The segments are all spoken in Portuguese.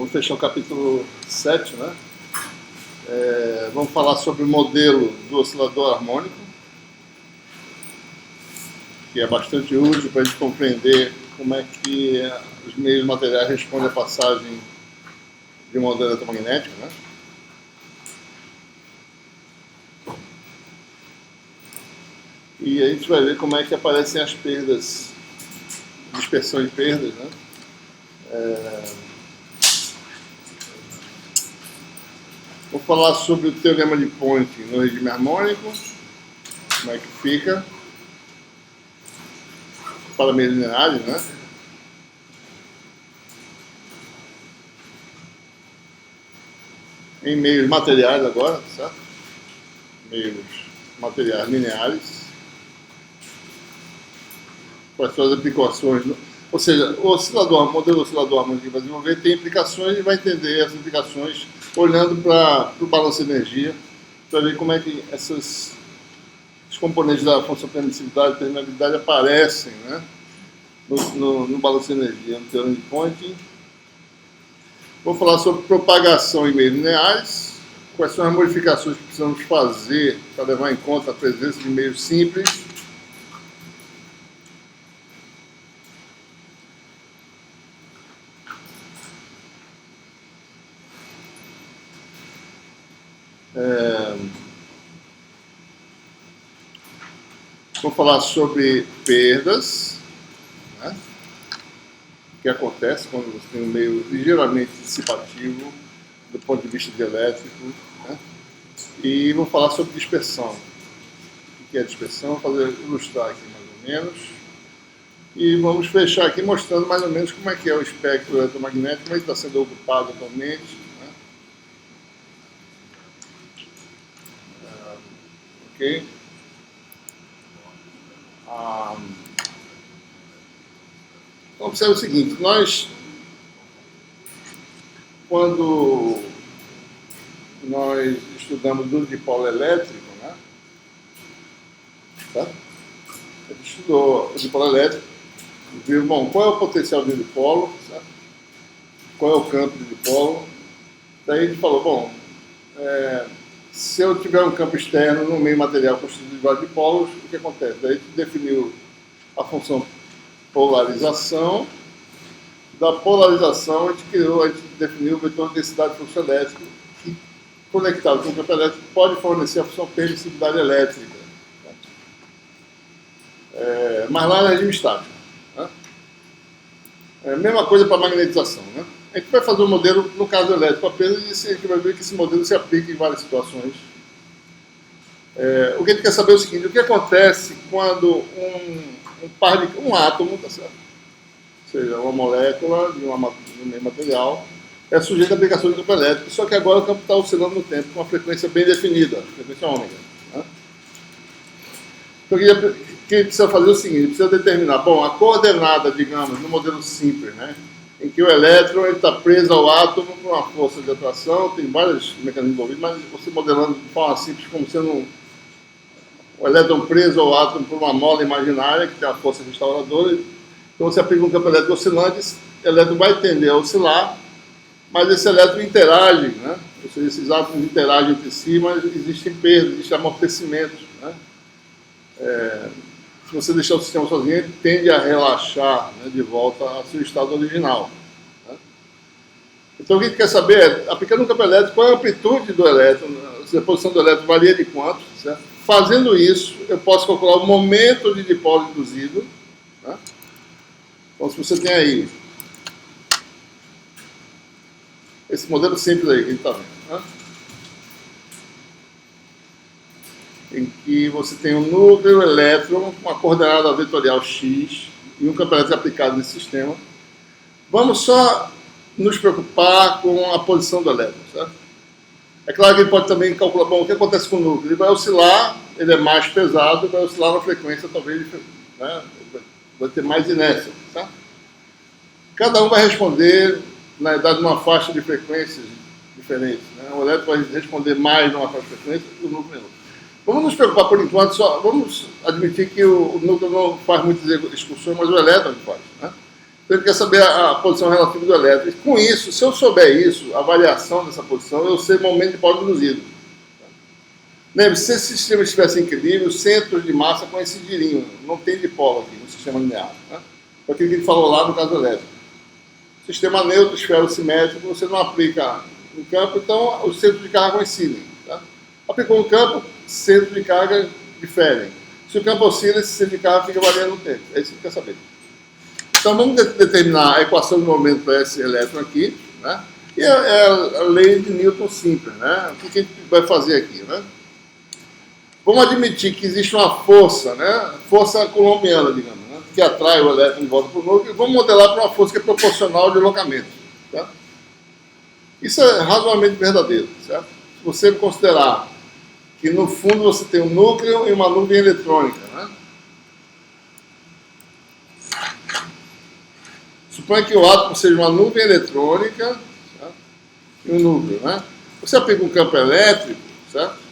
Vamos fechar o capítulo 7, né? Vamos falar sobre o modelo do oscilador harmônico, que é bastante útil para a gente compreender como é que os meios materiais respondem à passagem de uma onda eletromagnética, né? E a gente vai ver como é que aparecem as perdas, dispersão e perdas, né? Vou falar sobre o teorema de Point no regime harmônico, como é que fica, para meios lineares, né? Em meios materiais agora, certo? Meios materiais lineares. Quais são as aplicações? Ou seja, o modelo oscilador harmônico que vai desenvolver tem implicações e vai entender essas implicações olhando para o balanço de energia, para ver como é que os componentes da função permissividade e permeabilidade aparecem, né, no balanço de energia, no teorema de Point. Vou falar sobre propagação em meios lineares, quais são as modificações que precisamos fazer para levar em conta a presença de meios simples. Vou falar sobre perdas, né, que acontece quando você tem um meio ligeiramente dissipativo do ponto de vista dielétrico, né, e vou falar sobre dispersão. O que é dispersão? Vou ilustrar aqui mais ou menos. E vamos fechar aqui mostrando mais ou menos como é que é o espectro eletromagnético, como ele está sendo ocupado atualmente. Ok? Então, observe o seguinte, quando nós estudamos o dipolo elétrico, né? Tá? A gente estudou o dipolo elétrico, viu, bom, qual é o potencial do dipolo, certo? Qual é o campo do dipolo. Daí a gente falou, bom, se eu tiver um campo externo no meio material constituído de vários dipolos, o que acontece? Daí a gente definiu a função polarização. Da polarização a gente definiu o vetor de densidade de fluxo elétrico, que, conectado com o campo elétrico, pode fornecer a função permissividade elétrica. Mas lá é regime estático. Né? Mesma coisa para magnetização. Né? A gente vai fazer um modelo, no caso elétrico apenas, e a gente vai ver que esse modelo se aplica em várias situações. O que a gente quer saber é o seguinte, o que acontece quando um átomo, tá certo? Ou seja, uma molécula de um meio material é sujeita a aplicações do campo elétrico, só que agora o campo está oscilando no tempo com uma frequência bem definida, frequência ômega. Né? Então, o que a gente precisa fazer é o seguinte, precisa determinar, bom, a coordenada, digamos, no modelo simples, né, em que o elétron está preso ao átomo por uma força de atração, tem vários mecanismos envolvidos, mas você modelando de forma simples, como sendo o elétron preso ao átomo por uma mola imaginária, que tem a força restauradora. Então você aplica um campo elétrico oscilante, o elétron vai tender a oscilar, mas esse elétron interage, né? Ou seja, esses átomos interagem entre si, mas existem perdas, existe amortecimento. Né? Se você deixar o sistema sozinho, ele tende a relaxar, né, de volta ao seu estado original. Né? Então o que a gente quer saber é, aplicando um campo elétrico, qual é a amplitude do elétron, se a posição do elétron varia de quanto, certo? Fazendo isso, eu posso calcular o momento de dipolo induzido. Né? Então, se você tem aí esse modelo simples aí que a gente está vendo, né? Em que você tem um núcleo elétron com uma coordenada vetorial x e um campo elétrico aplicado nesse sistema. Vamos só nos preocupar com a posição do elétron, certo? É claro que ele pode também calcular, bom, o que acontece com o núcleo? Ele vai oscilar, ele é mais pesado, vai oscilar na frequência, talvez, né, vai ter mais inércia, tá? Cada um vai responder, na verdade, numa faixa de frequências diferentes. Né? O elétron vai responder mais numa faixa de frequência do que o núcleo menor. Vamos nos preocupar por enquanto, vamos admitir que o núcleo não faz muitas excursões, mas o elétron faz. Né? Então ele quer saber a posição relativa do elétron. E com isso, se eu souber isso, a variação dessa posição, eu sei o momento de polo induzido. Lembre-se, se esse sistema estivesse em equilíbrio, os centros de massa coincidiriam. Não tem dipolo aqui no sistema linear. Né? Foi aquilo que ele falou lá no caso elétrico. Sistema neutro, esferosimétrico, você não aplica no campo, então os centros de carga coincidem. Tá? Aplicou no campo, centros de carga diferem. Se o campo oscila, esse centro de carga fica variando no tempo. É isso que quer saber. Então vamos determinar a equação de momento para esse elétron aqui, né? E é a lei de Newton simples, né? O que a gente vai fazer aqui, né? Vamos admitir que existe uma força, né? Força coulombiana, digamos, né? Que atrai o elétron de volta para o núcleo, e vamos modelar para uma força que é proporcional ao deslocamento. Tá? Isso é razoavelmente verdadeiro, certo? Se você considerar que no fundo você tem um núcleo e uma nuvem eletrônica, né? Suponha que o átomo seja uma nuvem eletrônica, certo? E um núcleo, né? Você aplica um campo elétrico, certo?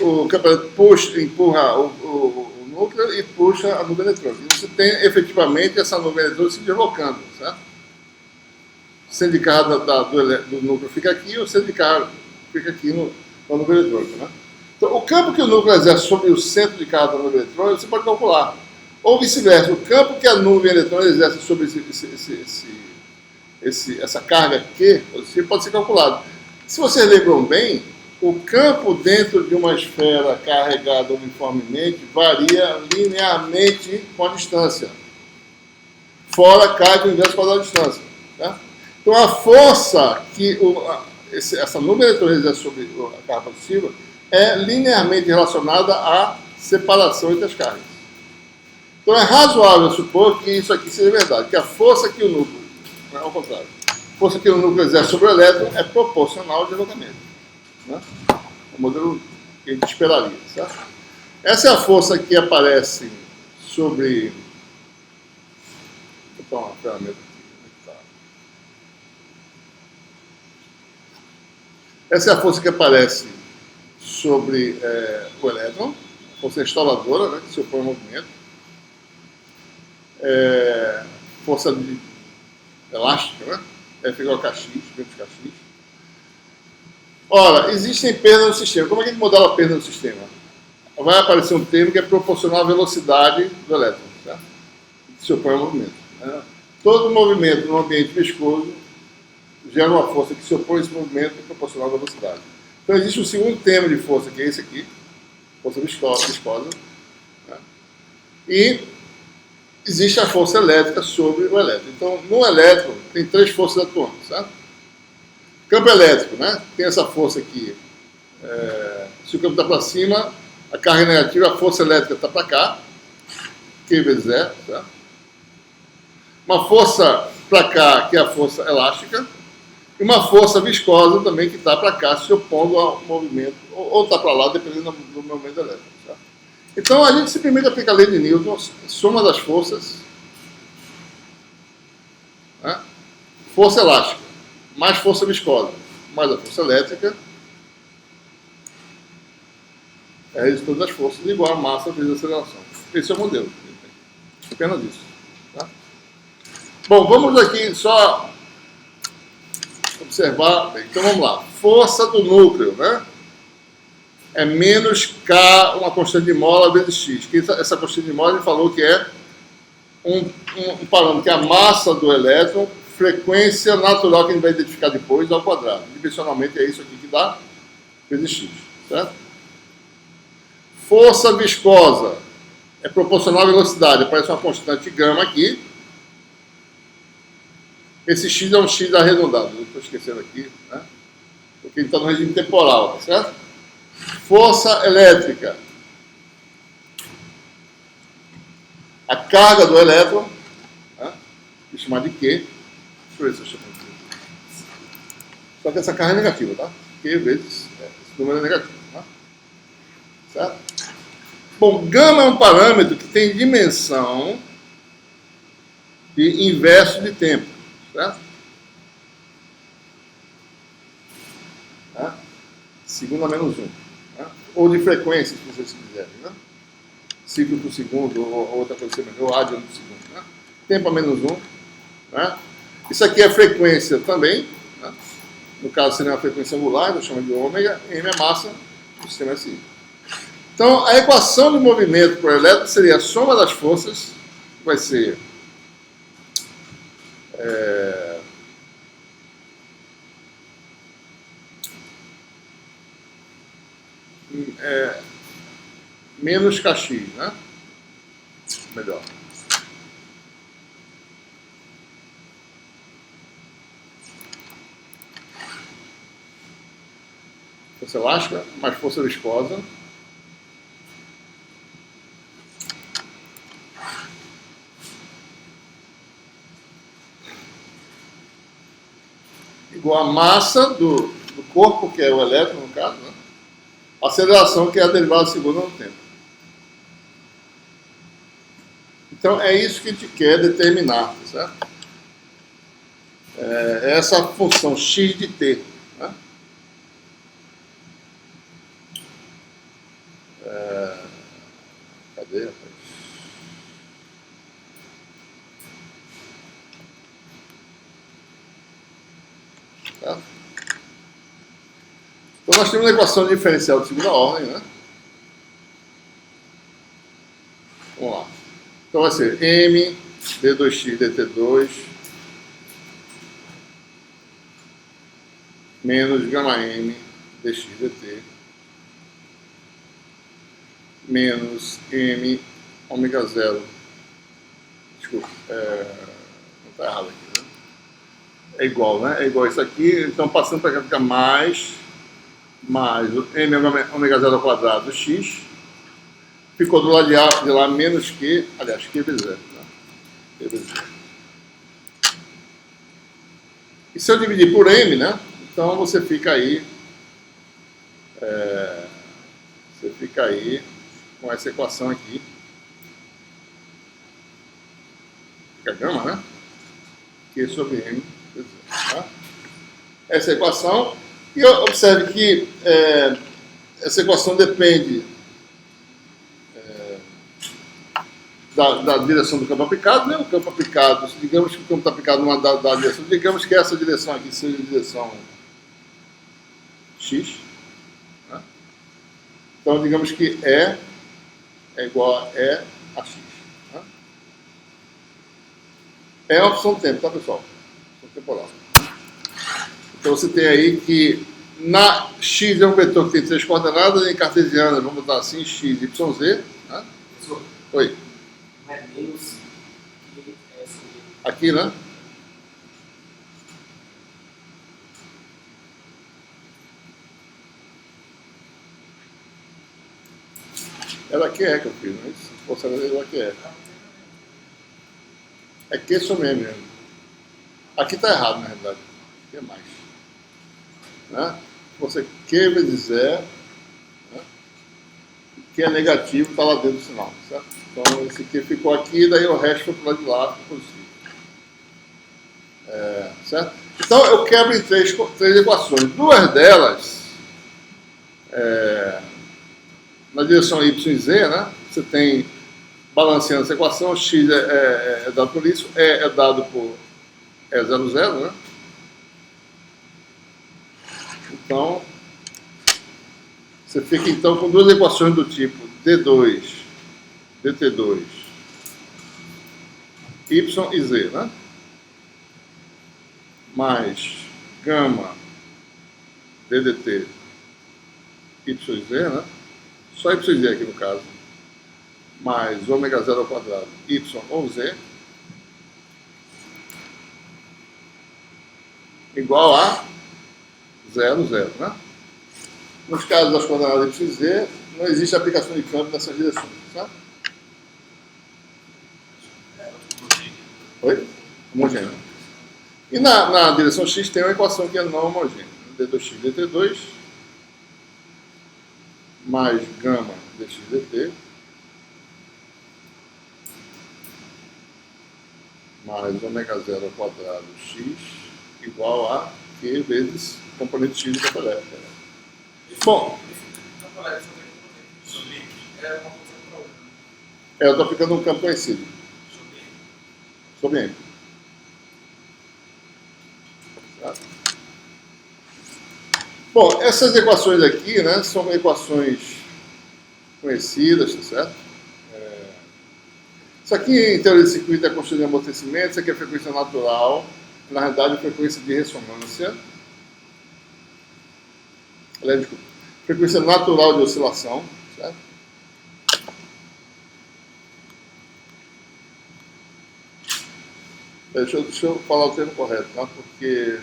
O campo elétrico empurra o núcleo e puxa a nuvem eletrônica. E você tem efetivamente essa nuvem eletrônica se deslocando, certo? O centro de carga do núcleo fica aqui, o centro de carga fica aqui na nuvem eletrônica, né? Então, o campo que o núcleo exerce sobre o centro de carga da nuvem eletrônica, você pode calcular. Ou vice-versa, o campo que a nuvem eletrônica exerce sobre essa carga Q, pode ser calculado. Se vocês lembram bem, o campo dentro de uma esfera carregada uniformemente varia linearmente com a distância. Fora cai o inverso quadrado da distância. Tá? Então a força que essa nuvem eletrônica exerce sobre a carga passiva é linearmente relacionada à separação entre as cargas. Então é razoável supor que isso aqui seja verdade, que a força que o núcleo, ao contrário, a força que o núcleo exerce sobre o elétron é proporcional ao deslocamento. Né? O modelo que a gente esperaria. Certo? Essa é a força que aparece sobre. Vou botar uma ferramenta aqui. Essa é a força que aparece sobre o elétron, a força instaladora, né, que se opõe ao movimento. Força elástica, né? F igual a Kx, menos Kx. Ora, existem perdas no sistema. Como é que a gente modela a perda no sistema? Vai aparecer um termo que é proporcional à velocidade do elétron, certo? Que se opõe ao movimento. Né? Todo movimento no ambiente viscoso gera uma força que se opõe a esse movimento proporcional à velocidade. Então existe um segundo termo de força, que é esse aqui, força viscosa. Né? E existe a força elétrica sobre o elétron. Então, no elétron, tem três forças atuantes, certo? Campo elétrico, né? Tem essa força aqui. Se o campo está para cima, a carga negativa, a força elétrica está para cá, Q vezes E, certo? Uma força para cá, que é a força elástica, e uma força viscosa também, que está para cá, se opondo ao movimento, ou está para lá, dependendo do movimento elétrico, certo? Então, a gente simplesmente aplica a lei de Newton, soma das forças, né? Força elástica, mais força viscosa, mais a força elétrica, é o resultado das forças, igual a massa vezes a aceleração. Esse é o modelo. Apenas isso. Tá? Bom, vamos aqui só observar. Bem, então, vamos lá. Força do núcleo, né? É menos K, uma constante de mola, vezes X. Que essa constante de mola, ele falou que é um parâmetro, que é a massa do elétron, frequência natural que a gente vai identificar depois, ao quadrado. Dimensionalmente é isso aqui que dá, vezes X. Certo? Força viscosa é proporcional à velocidade. Aparece uma constante gama aqui. Esse X é um X arredondado. Estou esquecendo aqui, né? Porque ele está no regime temporal, tá certo? Força elétrica. A carga do elétron, né? Vou chamar de Q. Deixa eu ver se eu chamo de Q. Só que essa carga é negativa, tá? Q vezes esse número é negativo, tá? Certo? Bom, gama é um parâmetro que tem dimensão de inverso de tempo, certo? Segunda menos 1. Né? Ou de frequência, se vocês quiserem. Né? ciclo por segundo, ou outra coisa assim, ou A de 1 por segundo. Né? Tempo a menos 1. Né? Isso aqui é frequência também. Né? No caso, seria uma frequência angular, eu chamo de ômega, M é massa do sistema SI. Então, a equação de movimento por elétron seria a soma das forças, que vai ser menos kx, né? Melhor. Força elástica mais força viscosa. Igual a massa do corpo, que é o elétron, no caso, né? A aceleração, que é a derivada segunda no tempo. Então, é isso que a gente quer determinar, certo? É essa função x de t. Né? Cadê, rapaz? Tá? Então, nós temos uma equação diferencial de segunda ordem, né? Vamos lá. Então, vai ser m d2x dt2 menos gama m dx dt menos m ômega zero. Desculpa, não está errado aqui, né? É igual, né? É igual isso aqui. Então, passando para cá, fica mais o m ômega zero ao quadrado x. Ficou do lado de lá menos que, aliás, q vezes zero. Né? Q vezes zero. E se eu dividir por m, né? Então você fica aí com essa equação aqui. Fica gama, né? Q sobre m vezes zero. Tá? Essa é a equação. E observe que essa equação depende da direção do campo aplicado, né? O campo aplicado, digamos que o campo está aplicado numa da direção, digamos que essa direção aqui seja a direção x. Né? Então, digamos que E é igual a E a x. Né? É a opção de tempo, tá, pessoal? Opção temporal. Então, você tem aí que na x é um vetor que tem 3 coordenadas, em cartesiana, vamos botar assim, x, y, z. Né? Oi. É menos que aqui, né? Ela que é que eu fiz, não é isso? Força ela que é. É que sobre M mesmo. Aqui está errado, na realidade. Aqui é mais. Né? Você Q vezes zero, né? Que é negativo, está lá dentro do sinal, certo? Então esse aqui ficou aqui, daí o resto foi para o lado de lá, ficou positivo. Certo? Então eu quebro em três equações. Duas delas, na direção y e z, né? Você tem, balanceando essa equação, x é dado por isso, é dado por E00, né? Então, você fica então com duas equações do tipo D2, DT2, Y e Z, né? Mais gama DDT, Y e Z, né? Só Y e Z aqui no caso. Mais ômega zero ao quadrado, Y ou Z. Igual a 0, 0, né? Nos casos das coordenadas Y e Z, não existe aplicação de campo nessas direções, certo? Oi? Homogêneo. E na direção X tem uma equação que é não homogênea. D2x dt2 mais gama dx dt mais ômega zero ao quadrado x igual a Q vezes componente x do campo elétrico. Bom, Eu estou aplicando um campo conhecido. Sobre M. Certo? Bom, essas equações aqui, né, são equações conhecidas, tá certo? Isso aqui, em teoria de circuito, é constante de amortecimento, isso aqui é frequência natural, na realidade, é frequência de ressonância. Desculpa, frequência natural de oscilação, certo? Deixa eu falar o termo correto, tá? Porque...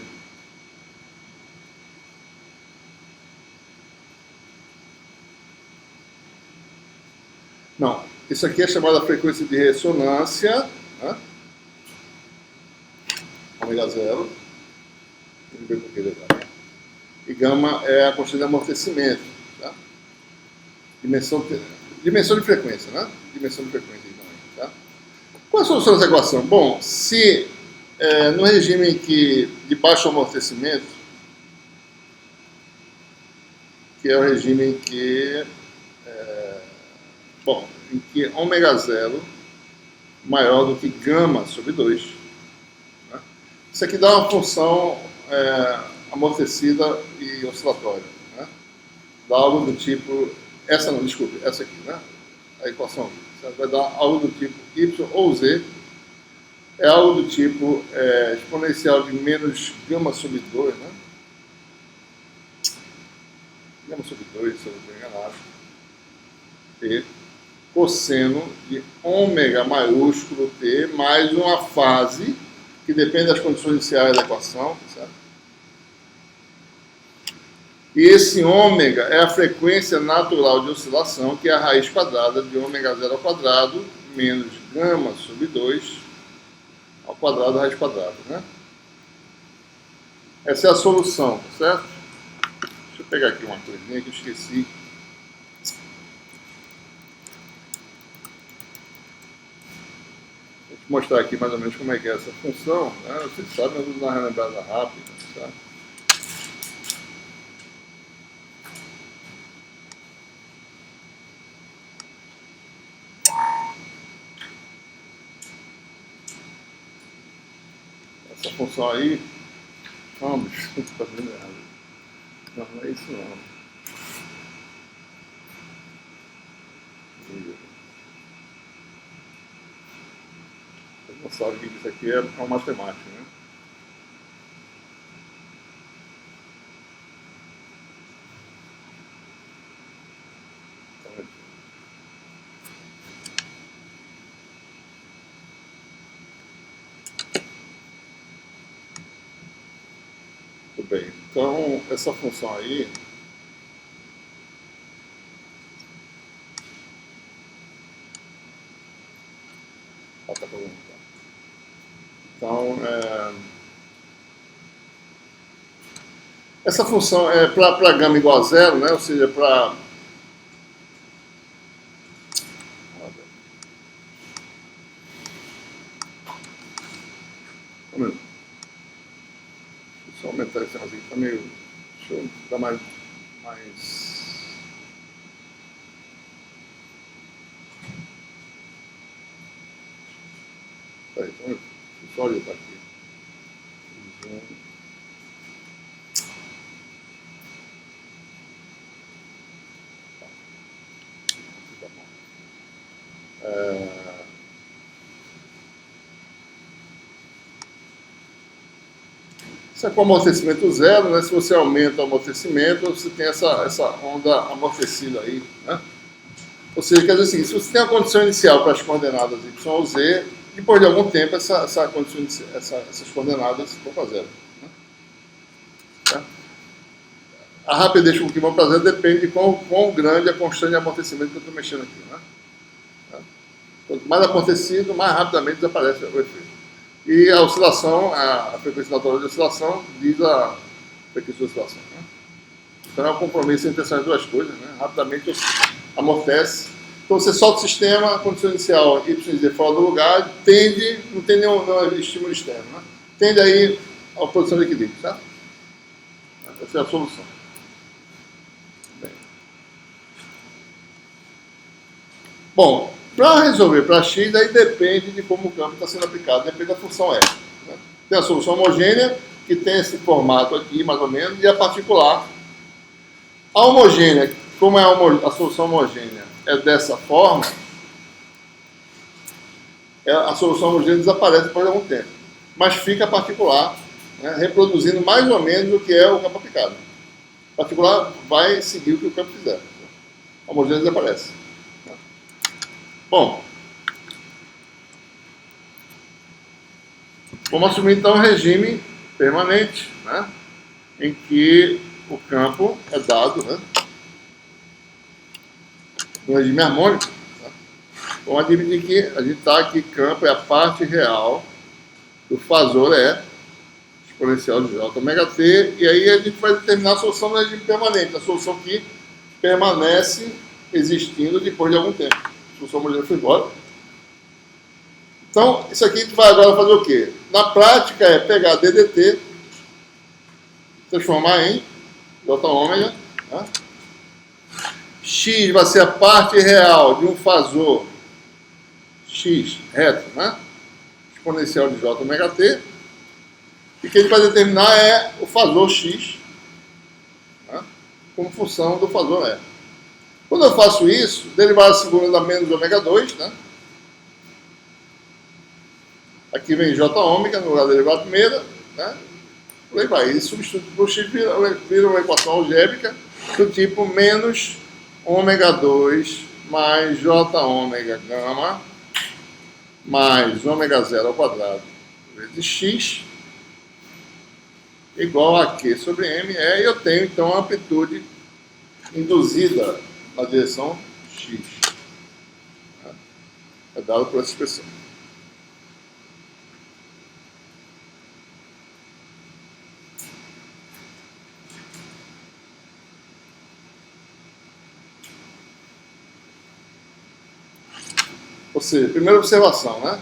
Não, isso aqui é chamada frequência de ressonância, né? Ômega zero. E gama é a constante de amortecimento, tá? Dimensão de frequência, né? Dimensão de frequência também, tá? Qual é a solução dessa equação? Bom, se no regime de baixo amortecimento, que é o regime em que em que ômega zero maior do que gama sobre 2. Né? Isso aqui dá uma função amortecida e oscilatória. Né? Dá algo do tipo... essa aqui, né? A equação aqui. Vai dar algo do tipo y ou z. É algo do tipo exponencial de menos gama sobre 2, né? Gama sobre 2, se eu não estou enganado. E cosseno de ômega maiúsculo t mais uma fase que depende das condições iniciais da equação, certo? E esse ômega é a frequência natural de oscilação, que é a raiz quadrada de ômega zero ao quadrado menos gama sobre 2 ao quadrado da raiz quadrada, né? Essa é a solução, certo? Deixa eu pegar aqui uma coisinha que eu esqueci. Vou mostrar aqui mais ou menos como é que é essa função, né? Vocês sabem, eu vou dar uma relembrada rápida, tá? Essa função aí, não, bicho, tá fazendo errado. Não é isso não. Vocês não sabem que isso aqui é uma matemática, né? Muito bem. Então, essa função aí, então, essa função é para gama igual a zero, né? Ou seja, para... Deixa eu só aumentar esse negócio aqui, tá meio... Deixa eu dar mais... Peraí, então, deixa eu só orientar aqui. Isso é com amortecimento zero, né? Se você aumenta o amortecimento, você tem essa onda amortecida aí, né? Ou seja, quer dizer assim, se você tem a condição inicial para as coordenadas y ou z, depois de algum tempo essas coordenadas vão para zero. Né? Tá? A rapidez com que vão para zero depende de quão grande é a constante de amortecimento que eu estou mexendo aqui. Né? Tá? Quanto mais amortecido, mais rapidamente desaparece o efeito. E a oscilação, a frequência natural de oscilação, diz a frequência de oscilação. Né? Então é um compromisso entre essas duas coisas, né? Rapidamente amortece. Então você solta o sistema, a condição inicial y e z fora do lugar, não tem nenhum estímulo externo, né? Tende aí a posição de equilíbrio, certo? Essa é a solução. Bem. Bom, Para resolver para x, aí depende de como o campo está sendo aplicado, depende da função f. Né? Tem a solução homogênea, que tem esse formato aqui, mais ou menos, e a particular. A homogênea, como é a solução homogênea é dessa forma, a solução homogênea desaparece depois de algum tempo. Mas fica particular, né, reproduzindo mais ou menos o que é o campo aplicado. O particular vai seguir o que o campo fizer. A homogênea desaparece. Bom, vamos assumir então um regime permanente, né, em que o campo é dado, né, no regime harmônico. Né. Vamos admitir que a gente está aqui, campo é a parte real do fasor E, exponencial de J ômega t, e aí a gente vai determinar a solução do regime permanente, a solução que permanece existindo depois de algum tempo. A solução homogênea foi embora. Então, isso aqui a gente vai agora fazer o quê? Na prática é pegar DDT, transformar em J ômega, né? X vai ser a parte real de um fasor X reto, né? Exponencial de J ômega t. E o que a gente vai determinar é o fasor X, né, como função do fasor E. Quando eu faço isso, derivada segunda dá menos ômega 2, né? Aqui vem J ômega no lugar da derivada primeira, né? Por aí vai. E substitui por X, vira uma equação algébrica do tipo menos ômega 2 mais J ômega gama mais ômega 0 ao quadrado vezes X igual a Q sobre M. E eu tenho então a amplitude induzida na direção X. É dado por essa expressão. Ou seja, primeira observação, né?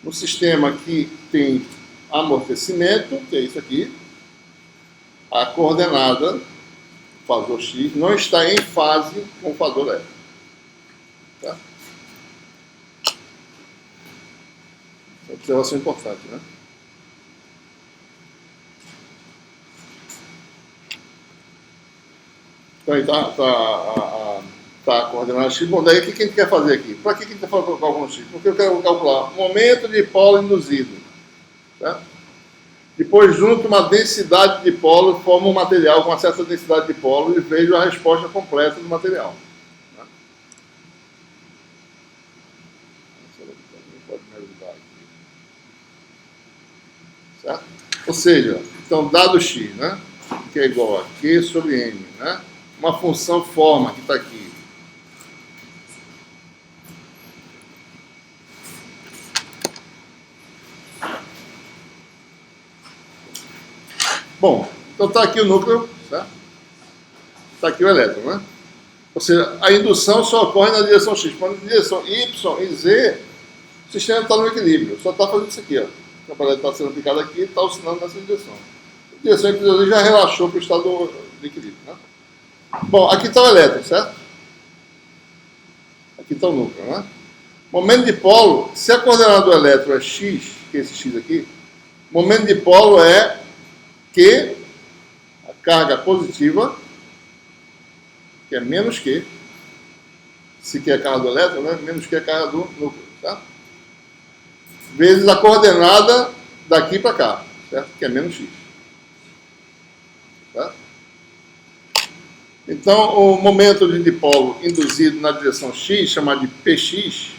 No sistema que tem amortecimento, que é isso aqui, a coordenada, o fasor X, não está em fase com o fasor F. Tá? Essa observação importante, né? Então, aí tá a coordenada X. Bom, daí o que a gente quer fazer aqui? Para que a gente está falando o cálculo X? Porque eu quero calcular o momento de polo induzido. Tá? Depois junto uma densidade de polo, forma um material com uma certa densidade de polo e vejo a resposta completa do material. Tá? Pode me ajudar aqui. Certo? Ou seja, então dado X, né, que é igual a Q sobre M, né, uma função forma que está aqui. Bom, então está aqui o núcleo, certo? Está aqui o elétron, né? Ou seja, a indução só ocorre na direção X. Quando na direção Y e Z, o sistema está no equilíbrio. Só está fazendo isso aqui, ó. O aparelho está sendo aplicado aqui e está oscilando nessa direção. A direção Y já relaxou para o estado de equilíbrio, né? Bom, aqui está o elétron, certo? Aqui está o núcleo, né? Momento de polo, se a coordenada do elétron é X, que é esse X aqui, momento de polo é Q, a carga positiva, que é menos Q, se Q é a carga do elétron, né? Menos Q é a carga do núcleo, tá? Vezes a coordenada daqui para cá, certo? Que é menos X. Tá? Então, o momento de dipolo induzido na direção X, chamado de Px,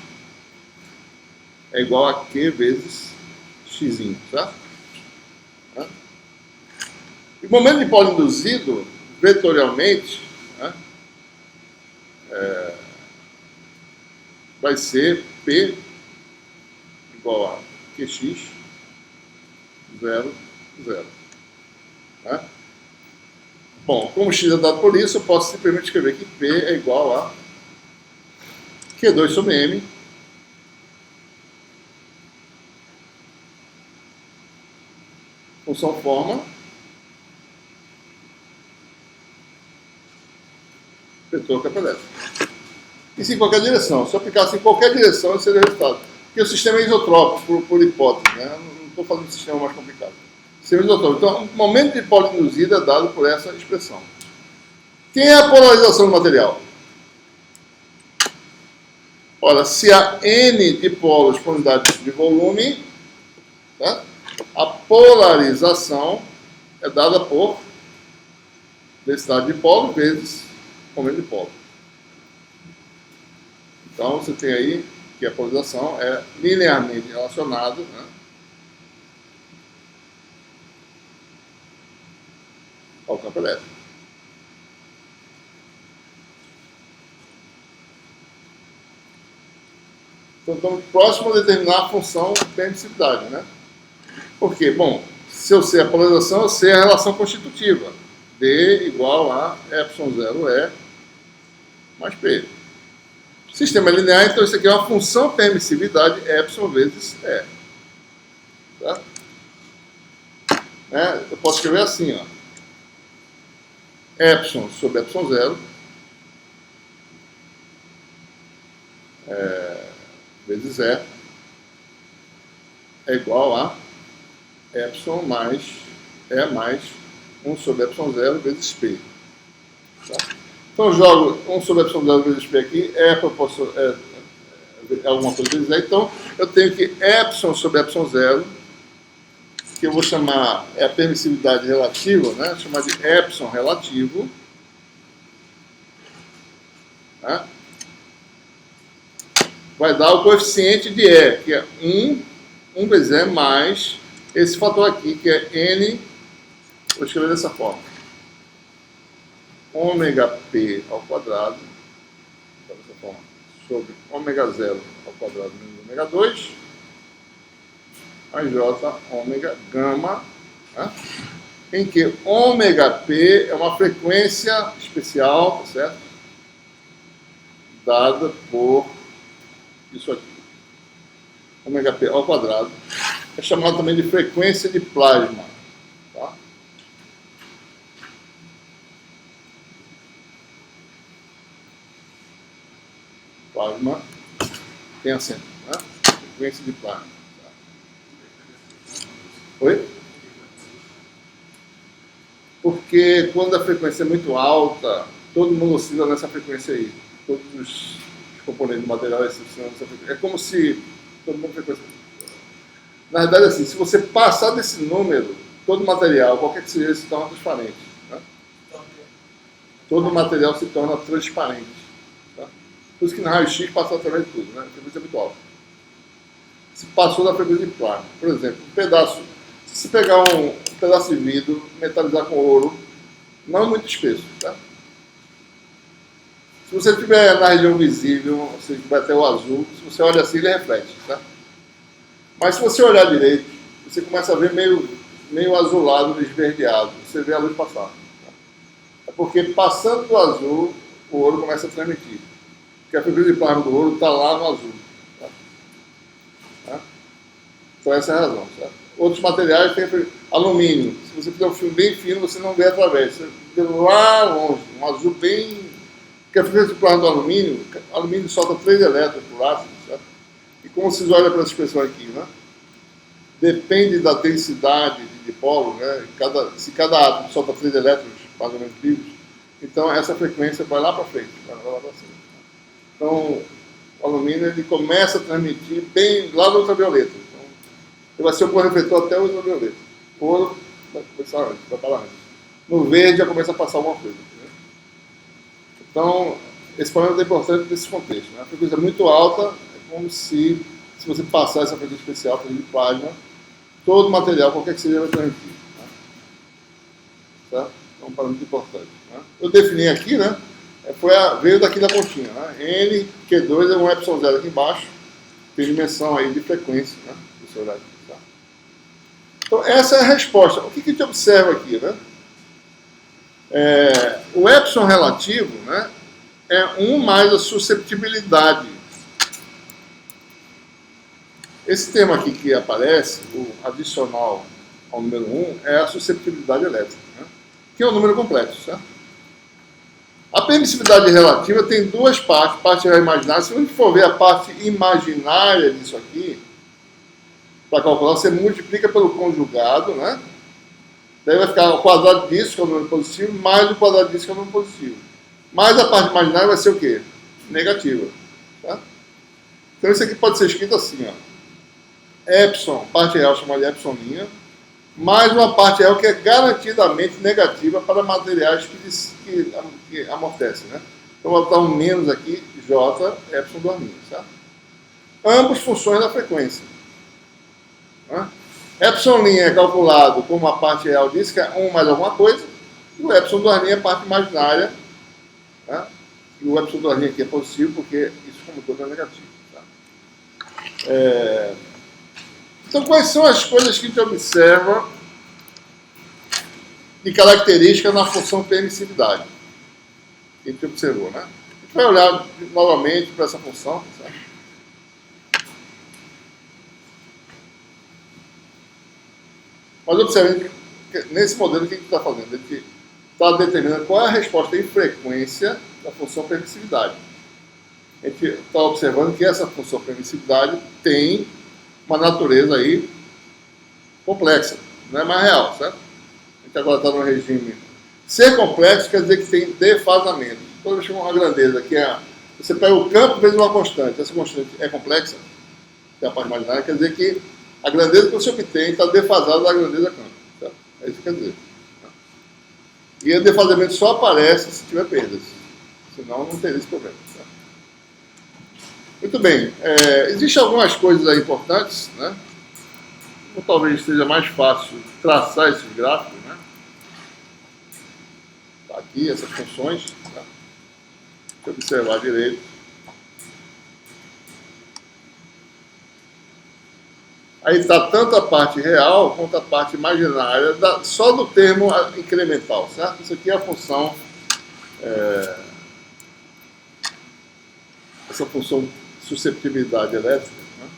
é igual a Q vezes X, tá? E o momento de dipolo induzido, vetorialmente, né, vai ser P igual a QX 0, 0. Né? Bom, como X é dado por isso, eu posso simplesmente escrever que P é igual a Q2 sobre M função forma vetor campo elétrico. Isso em qualquer direção. Se eu aplicasse em qualquer direção, esse seria o resultado. Porque o sistema é isotrópico, por hipótese, né? Não estou falando de sistema mais complicado. Sistema isotrópico. Então, o momento de dipolo induzido é dado por essa expressão. Quem é a polarização do material? Olha, se há N dipolos por unidade de volume, tá? A polarização é dada por densidade de polo vezes momento de polo. Então, você tem aí que a polarização é linearmente relacionada, né, ao campo elétrico. Então, estamos próximos a determinar a função de permissividade, né? Por quê? Bom, se eu sei a polarização, eu sei a relação constitutiva. D igual a ε0E mais P. Sistema linear, então isso aqui é uma função permissividade ε vezes E. Tá? Eu posso escrever assim, ó. ε sobre ε0 vezes E é igual a ε mais E mais 1 sobre ε0 vezes P. Tá? Então eu jogo 1 sobre ε0 vezes P aqui, é alguma coisa vezes E. Então eu tenho que ε sobre ε0, que eu vou chamar, é a permissividade relativa, né? Vou chamar de ε relativo. Tá? Vai dar o coeficiente de E, que é 1 vezes E mais esse fator aqui, que é N, vou escrever dessa forma, ômega P ao quadrado, dessa forma, sobre ômega 0 ao quadrado menos ômega 2, mais J ômega gama, né? Em que ômega P é uma frequência especial, tá certo? Dada por isso aqui. Ômega P ao quadrado é chamado também de frequência de plasma. Tá? Plasma tem acento, né? Frequência de plasma. Tá? Oi? Porque quando a frequência é muito alta, todo mundo oscila nessa frequência aí. Todos os componentes do material oscilam nessa frequência. É como se todo mundo frequência. Na verdade, assim, se você passar desse número, todo material, qualquer que seja, se torna transparente. Né? Todo material se torna transparente. Tá? Por isso que no raio-x passa através de tudo, né? A frequência é muito alta. Se passou da frequência de plasma, por exemplo, um pedaço, se você pegar um pedaço de vidro, metalizar com ouro, não é muito espesso. Tá? Se você estiver na região visível, você vai até o azul, se você olha assim, ele reflete. Tá? Mas se você olhar direito, você começa a ver meio azulado, esverdeado. Você vê a luz passar. Tá? É porque passando do azul, o ouro começa a transmitir. Porque a frequência de plasma do ouro está lá no azul. Tá? Tá? Então essa é a razão. Tá? Outros materiais têm alumínio. Se você fizer um filme bem fino, você não vê através. Você vê lá longe, um azul bem... Porque a frequência de plasma do alumínio, o alumínio solta 3 elétrons por ácido. Certo? E como vocês olham para essa expressão aqui, né? Depende da densidade de dipolo, né? Se cada átomo solta 3 elétrons, mais ou menos livres, então essa frequência vai lá para frente, vai lá para cima. Então, o alumínio ele começa a transmitir bem lá no ultravioleta. Então, ele vai ser o correfletor até o ultravioleta. O ouro vai começar antes, vai para lá antes. No verde já começa a passar alguma coisa. Né? Então, esse problema é importante nesse contexto. Né? A frequência é muito alta, como se você passar essa frequência especial para de plasma, todo material, qualquer que seja, vai transmitir. Né? Certo? É um parâmetro importante. Né? Eu defini aqui, né? Veio daqui da continha. Né? N, Q2 é um ε0 aqui embaixo, tem dimensão aí de frequência. Né? Você olhar aqui, tá? Então, essa é a resposta. O que a gente observa aqui? Né? O epsilon relativo, né, é 1 mais a susceptibilidade. Esse termo aqui que aparece, o adicional ao número 1, é a susceptibilidade elétrica, né? Que é um número complexo, certo? A permissividade relativa tem duas partes, parte real e imaginária. Se a gente for ver a parte imaginária disso aqui, para calcular, você multiplica pelo conjugado, né? Daí vai ficar o quadrado disso, que é o número positivo, mais o quadrado disso, que é o número positivo. Mais a parte imaginária vai ser o quê? Negativa. Tá? Então isso aqui pode ser escrito assim, ó. Epsilon, parte real chamada de epsiloninha, mais uma parte real que é garantidamente negativa para materiais que amortecem, né? Então vou botar um menos aqui, J, epsilon do arminho, tá? Ambos funções da frequência. Né? Epsilon é calculado como a parte real disso, que é 1 mais alguma coisa, e o epsilon do arminho é a parte imaginária, né? E o epsilon do arminho aqui é positivo, porque isso como todo é negativo. Tá? Então, quais são as coisas que a gente observa de característica na função permissividade? Que a gente observou, né? A gente vai olhar novamente para essa função. Certo? Mas observe que nesse modelo o que a gente está fazendo? A gente está determinando qual é a resposta em frequência da função permissividade. A gente está observando que essa função permissividade tem uma natureza aí complexa, não é mais real, certo? A gente agora está no regime. Ser complexo quer dizer que tem defasamento. Toda vez que uma grandeza que é. Você pega o campo vezes uma constante, essa constante é complexa, que é a parte imaginária, quer dizer que a grandeza que você obtém está defasada da grandeza campo. Certo? É isso que quer dizer. E o defasamento só aparece se tiver perdas. Senão não teria esse problema. Certo? Muito bem. Existem algumas coisas aí importantes, né? Ou talvez seja mais fácil traçar esses gráficos, né? Tá aqui, essas funções. Tá? Deixa eu observar direito. Aí está tanto a parte real quanto a parte imaginária, só do termo incremental, certo? Isso aqui é a função, essa função susceptibilidade elétrica. Né?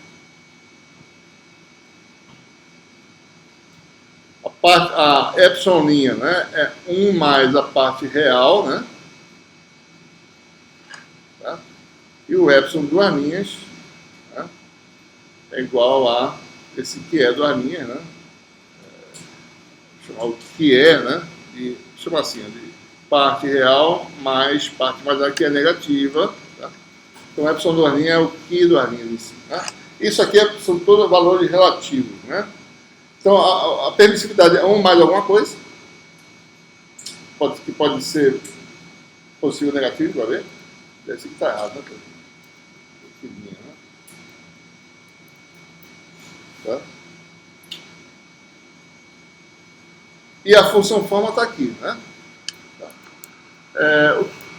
A epsiloninha, né, é 1 mais a parte real, né? Tá? E o epsilon do arminhas, né, é igual a esse que é do arminhas, né? Chamar o que é, né? Chamar assim, de parte real mais parte imaginária, que é negativa. Tá? Então, o epsilon do arminhas é o que do arminhas em si. Né? Isso aqui são todos valores relativos, né? Então, a permissividade é 1 mais alguma coisa, que pode ser positivo ou negativo, vai ver? Esse aqui está errado, né? Tá? E a função forma está aqui, né? Tá.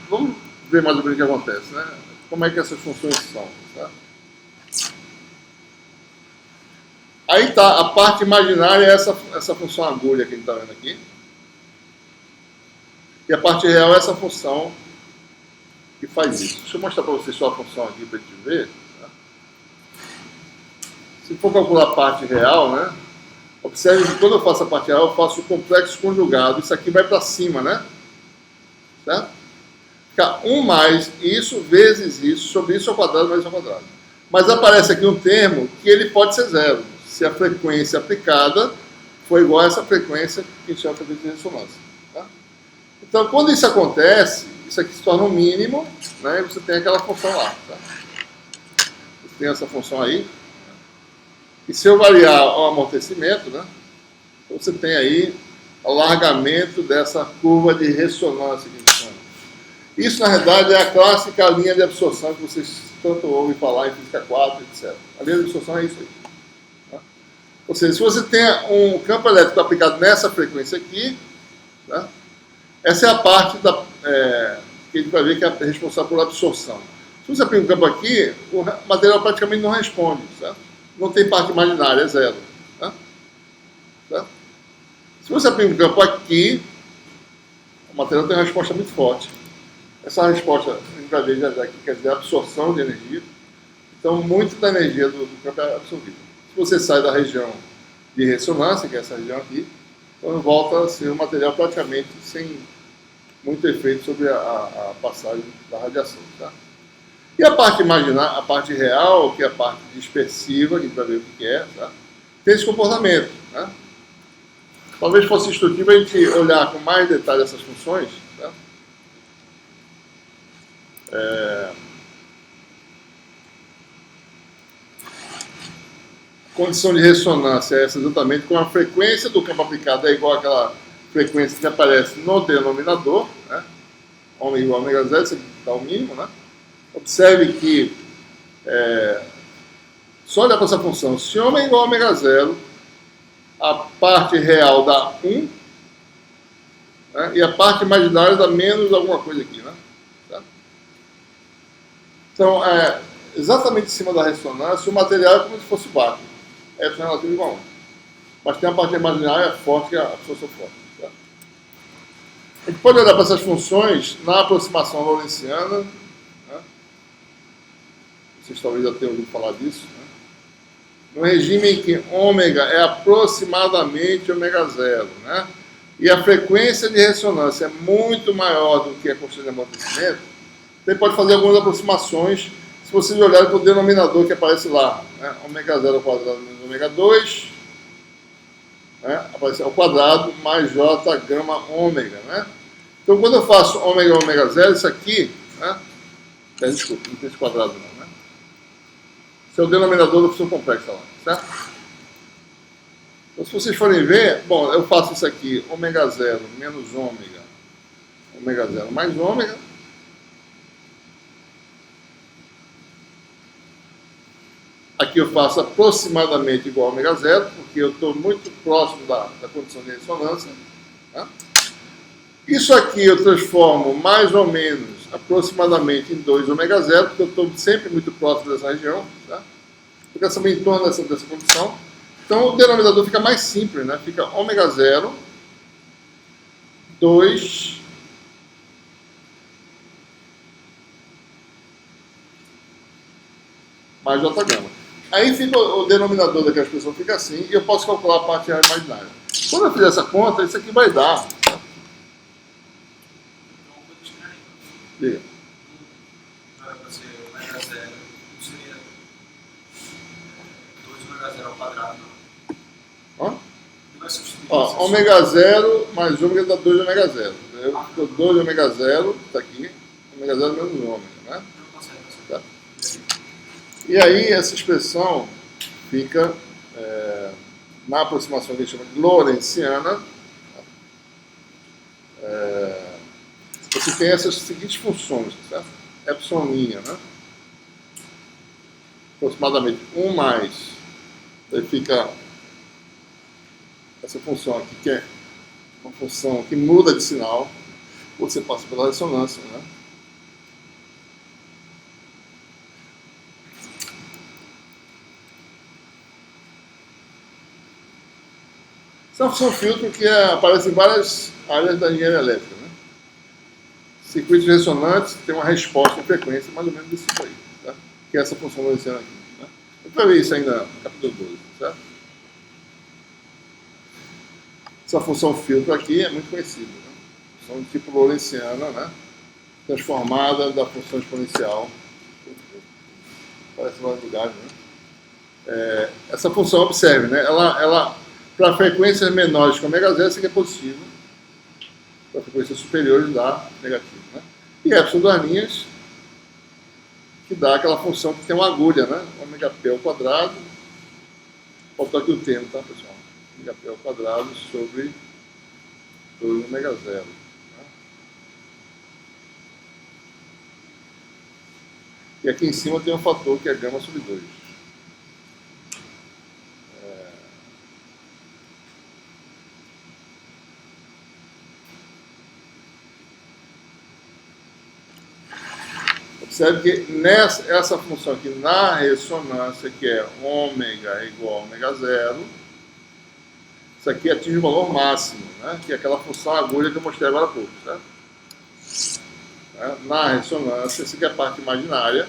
Vamos ver mais ou menos o que acontece, né? Como é que essas funções são, tá? Aí está, a parte imaginária é essa função agulha que a gente está vendo aqui. E a parte real é essa função que faz isso. Deixa eu mostrar para vocês só a função aqui para a gente ver. Tá? Se for calcular a parte real, né? Observe que quando eu faço a parte real, eu faço o complexo conjugado. Isso aqui vai para cima, né? Certo? Fica 1 mais isso vezes isso, sobre isso ao quadrado mais ao quadrado. Mas aparece aqui um termo que ele pode ser zero, se a frequência aplicada for igual a essa frequência que a gente chama de frequência de ressonância. Tá? Então, quando isso acontece, isso aqui se torna um mínimo, né? E você tem aquela função lá. Tá? Você tem essa função aí. E se eu variar o amortecimento, né? Então você tem aí o alargamento dessa curva de ressonância que a gente chama. Isso, na realidade, é a clássica linha de absorção que vocês tanto ouvem falar em física 4, etc. A linha de absorção é isso aí. Tá? Ou seja, se você tem um campo elétrico aplicado nessa frequência aqui, tá? Essa é a parte que a gente vai ver que é responsável por absorção. Se você aplica um campo aqui, o material praticamente não responde, certo? Não tem parte imaginária, é zero. Tá? Tá? Se você aplica um campo aqui, o material tem uma resposta muito forte. Essa resposta, a gente vai ver já aqui, quer dizer absorção de energia. Então, muito da energia do campo é absorvida. Se você sai da região de ressonância, que é essa região aqui, então volta a ser um material praticamente sem muito efeito sobre a passagem da radiação. Tá? E a parte imaginária, a parte real, que é a parte dispersiva, que a gente vai ver o que é, tá? Tem esse comportamento. Né? Talvez fosse instrutivo a gente olhar com mais detalhe essas funções. Tá? Condição de ressonância é essa exatamente, com a frequência do campo aplicado é igual àquela frequência que aparece no denominador, né? Ômega igual a ômega zero, isso aqui dá o mínimo, né? Observe que, só olhar para essa função, se ômega igual a ômega zero, a parte real dá 1, né? E a parte imaginária dá menos alguma coisa aqui, né? Tá? Então, exatamente em cima da ressonância, o material é como se fosse vácuo. É relativo igual a 1. Mas tem a parte imaginária forte, que é a função forte. Tá? A gente pode olhar para essas funções na aproximação lorentziana. Né? Vocês talvez já tenham ouvido falar disso. Né? No regime em que ômega é aproximadamente ômega zero. Né? E a frequência de ressonância é muito maior do que a constante de amortecimento, você pode fazer algumas aproximações se vocês olharem para o denominador que aparece lá. Né? Ômega zero ao quadrado menos ômega 2, né? Aparece ao quadrado mais j gama ômega. Né? Então, quando eu faço ômega zero, isso aqui, né? Desculpa, não tem esse quadrado não. Né? Esse é o denominador da função complexa lá, certo? Então, se vocês forem ver, bom, eu faço isso aqui, ômega zero menos ômega zero mais ômega. Aqui eu faço aproximadamente igual a ômega zero, porque eu estou muito próximo da condição de ressonância. Tá? Isso aqui eu transformo mais ou menos aproximadamente em 2 ômega zero, porque eu estou sempre muito próximo dessa região. Tá? Fica também em torno dessa condição. Então o denominador fica mais simples, né? Fica ômega zero, 2 mais j gama. Aí fica o denominador daquela expressão fica assim, e eu posso calcular a parte real imaginária. Quando eu fizer essa conta, isso aqui vai dar. Diga. Vai ser ômega zero, seria 2 ômega zero ao quadrado. Ó, Vai substituir ó, ômega zero mais ômega dá 2 ômega zero. Eu ficou 2 ômega zero, está aqui, ômega zero menos ômega, né? Não consegue. Tá. E aí essa expressão fica na aproximação que a gente chama de lorentziana. Você tem essas seguintes funções, certo? Epsiloninha, né? Aproximadamente 1 mais, aí fica essa função aqui, que é uma função que muda de sinal, você passa pela ressonância, né? Essa é uma função filtro que aparece em várias áreas da engenharia elétrica. Né? Circuitos ressonantes têm uma resposta em frequência mais ou menos desse tipo aí, tá? Que é essa função lorentziana aqui. Né? A gente vai ver isso ainda no capítulo 12. Certo? Essa função filtro aqui é muito conhecida. Né? Função de tipo lorentziana, né? Transformada da função exponencial. Aparece em vários lugares. Né? Essa função, observe, né? ela para frequências menores que ômega zero, isso aqui é positivo. Para frequências superiores dá negativo. Né? E epsilon das linhas, que dá aquela função que tem uma agulha, né? Ômega p ao quadrado. Faltou aqui o termo, tá, pessoal? Ômega p ao quadrado sobre 2 ômega zero. Né? E aqui em cima tem um fator que é gama sobre 2. Observe que essa função aqui na ressonância, que é ômega igual a ômega zero, isso aqui atinge o valor máximo, né? Que é aquela função agulha que eu mostrei agora há pouco. Certo? Na ressonância, essa aqui é a parte imaginária,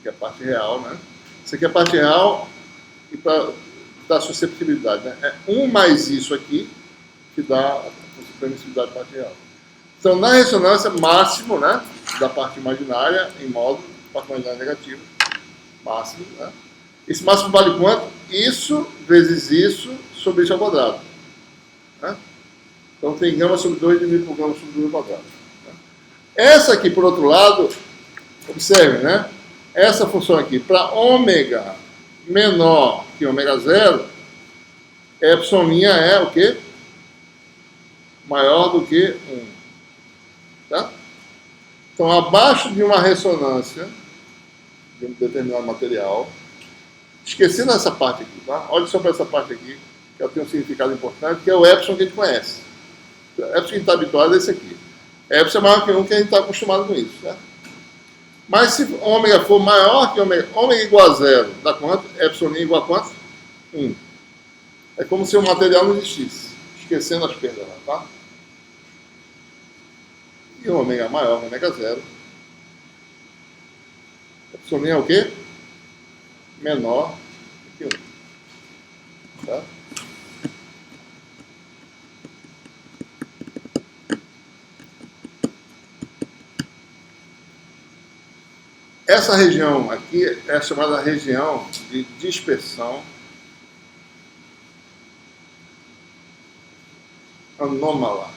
que é a parte real. Né? Isso aqui é a parte real e para dar susceptibilidade. Né? É 1 mais isso aqui que dá a permissibilidade da parte real. Então, na ressonância, máximo, né, da parte imaginária em módulo, parte imaginária negativa, máximo, né? Esse máximo vale quanto? Isso vezes isso sobre isso ao quadrado. Né? Então, tem gama sobre 2 dividido por gama sobre 2 ao quadrado. Né? Essa aqui, por outro lado, observe, né? Essa função aqui, para ômega menor que ômega zero, epsilon' é o quê? Maior do que 1. Tá? Então, abaixo de uma ressonância de um determinado material, esquecendo essa parte aqui, tá? Olha só para essa parte aqui, que ela tem um significado importante, que é o epsilon que a gente conhece. O epsilon que a gente está habituado é esse aqui. Epsilon é maior que 1, que a gente está acostumado com isso. Tá? Mas se ômega for maior que ômega, ômega igual a 0, dá quanto? Epsilon igual a quanto? 1. É como se o material não existisse, esquecendo as perdas lá, tá? E o ômega maior que ômega 0. Epsilon é o quê? Menor que 1. Tá? Essa região aqui é chamada região de dispersão anômala.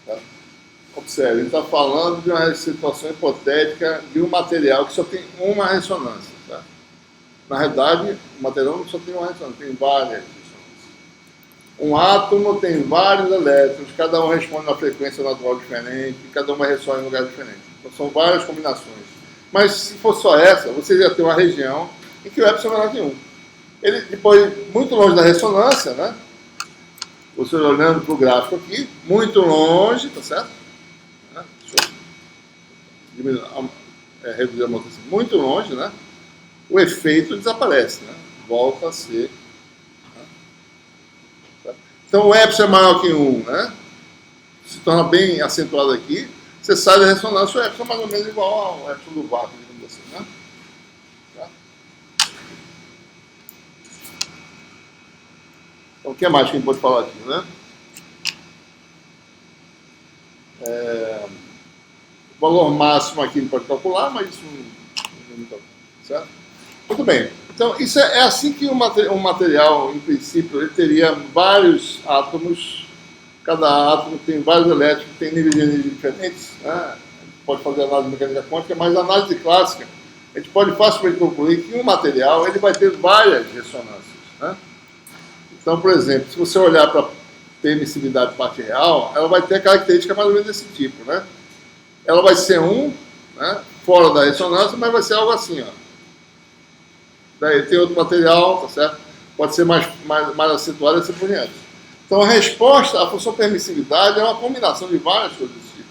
Tá? Observe, ele está falando de uma situação hipotética de um material que só tem uma ressonância. Tá? Na realidade, o material não só tem uma ressonância, tem várias ressonâncias. Um átomo tem vários elétrons, cada um responde a uma frequência natural diferente, cada uma ressoa em um lugar diferente. Então são várias combinações. Mas se for só essa, você já tem uma região em que o epsilon é menor que 1. Ele, depois, muito longe da ressonância, né? Você olhando para o gráfico aqui, muito longe, tá certo? Deixa eu diminuir, reduzir a mutação. Muito longe, né? O efeito desaparece, né? Volta a ser. Né? Então o epsilon é maior que 1, né? Se torna bem acentuado aqui. Você sai da ressonância, o epsilon é mais ou menos igual ao epsilon do vácuo, digamos assim, né? Então, o que mais que a gente pode falar aqui, né? O valor máximo aqui a gente pode calcular, mas isso não está certo? Muito bem. Então, isso é assim que um material, em princípio, ele teria vários átomos, cada átomo tem vários elétrons, tem níveis de energia diferentes, né? A gente pode fazer análise mecânica quântica, mas a análise clássica, a gente pode facilmente concluir que um material ele vai ter várias ressonâncias, né? Então, por exemplo, se você olhar para a permissividade de parte real, ela vai ter a característica mais ou menos desse tipo, né? Ela vai ser 1, né, fora da ressonância, mas vai ser algo assim, ó. Daí tem outro material, tá certo? Pode ser mais acentuado e assim por diante. Então, a resposta à função permissividade é uma combinação de várias coisas desse tipo.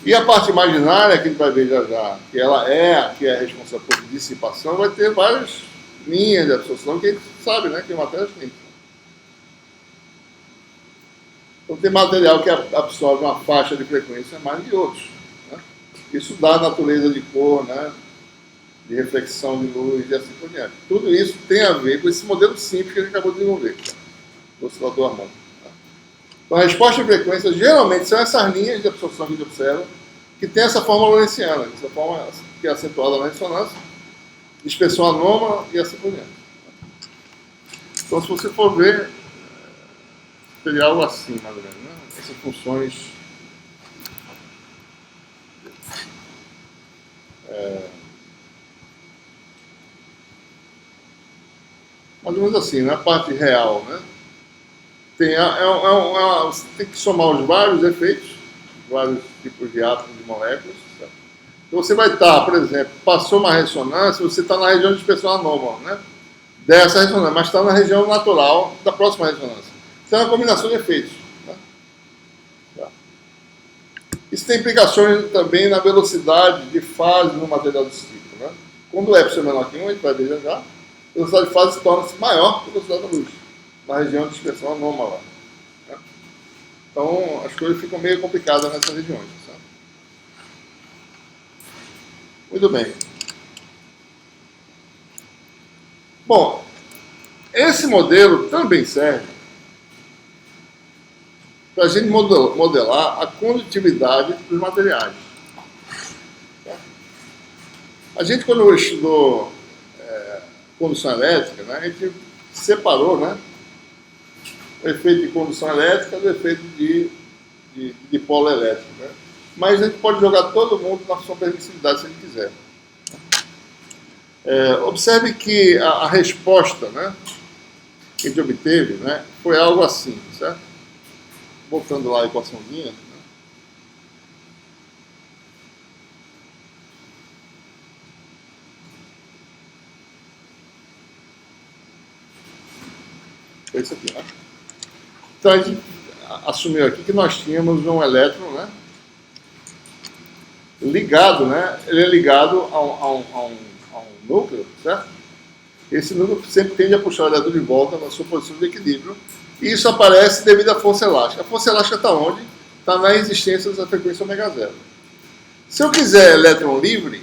E a parte imaginária, que a gente vai ver já já, que ela é responsável por dissipação, vai ter várias linhas de absorção que a gente sabe, né, que é matéria tem. Então tem material que absorve uma faixa de frequência mais de outros. Né? Isso dá natureza de cor, né, de reflexão de luz e assim por diante. Tudo isso tem a ver com esse modelo simples que a gente acabou de desenvolver, do oscilador harmônico. Tá? Então a resposta de frequência geralmente são essas linhas de absorção que a gente observa, que tem essa forma lorentziana, essa forma que é acentuada na ressonância, dispersão anômala e assim por diante. Então, se você for ver, seria algo assim, mais ou menos, né? Essas funções mais ou menos assim, na parte real, né? Você tem que somar os vários efeitos, vários tipos de átomos e moléculas. Certo? Então você vai estar, por exemplo, passou uma ressonância, você está na região de dispersão anômala, né? Dessa ressonância, mas está na região natural da próxima ressonância. Isso é uma combinação de efeitos. Né? Tá. Isso tem implicações também na velocidade de fase no material desse tipo. Né? Quando o epsilon é menor que 1, a gente vai ver já, a velocidade de fase torna-se maior que a velocidade da luz, na região de dispersão anômala. Né? Então, as coisas ficam meio complicadas nessas regiões. Sabe? Muito bem. Bom, esse modelo também serve para a gente modelar a condutividade dos materiais. A gente, quando estudou condução elétrica, né, a gente separou, né, o efeito de condução elétrica do efeito de polo elétrico. Né? Mas a gente pode jogar todo mundo na sua permissividade se a gente quiser. Observe que a resposta, né, que a gente obteve, né, foi algo assim, certo? Voltando lá a equaçãozinha. Né? Foi isso aqui, né? Então a gente assumiu aqui que nós tínhamos um elétron, né, ligado, né? Ele é ligado a um núcleo, certo? Esse núcleo sempre tende a puxar o elétron de volta na sua posição de equilíbrio. E isso aparece devido à força elástica. A força elástica está onde? Está na existência da frequência ômega zero. Se eu quiser elétron livre,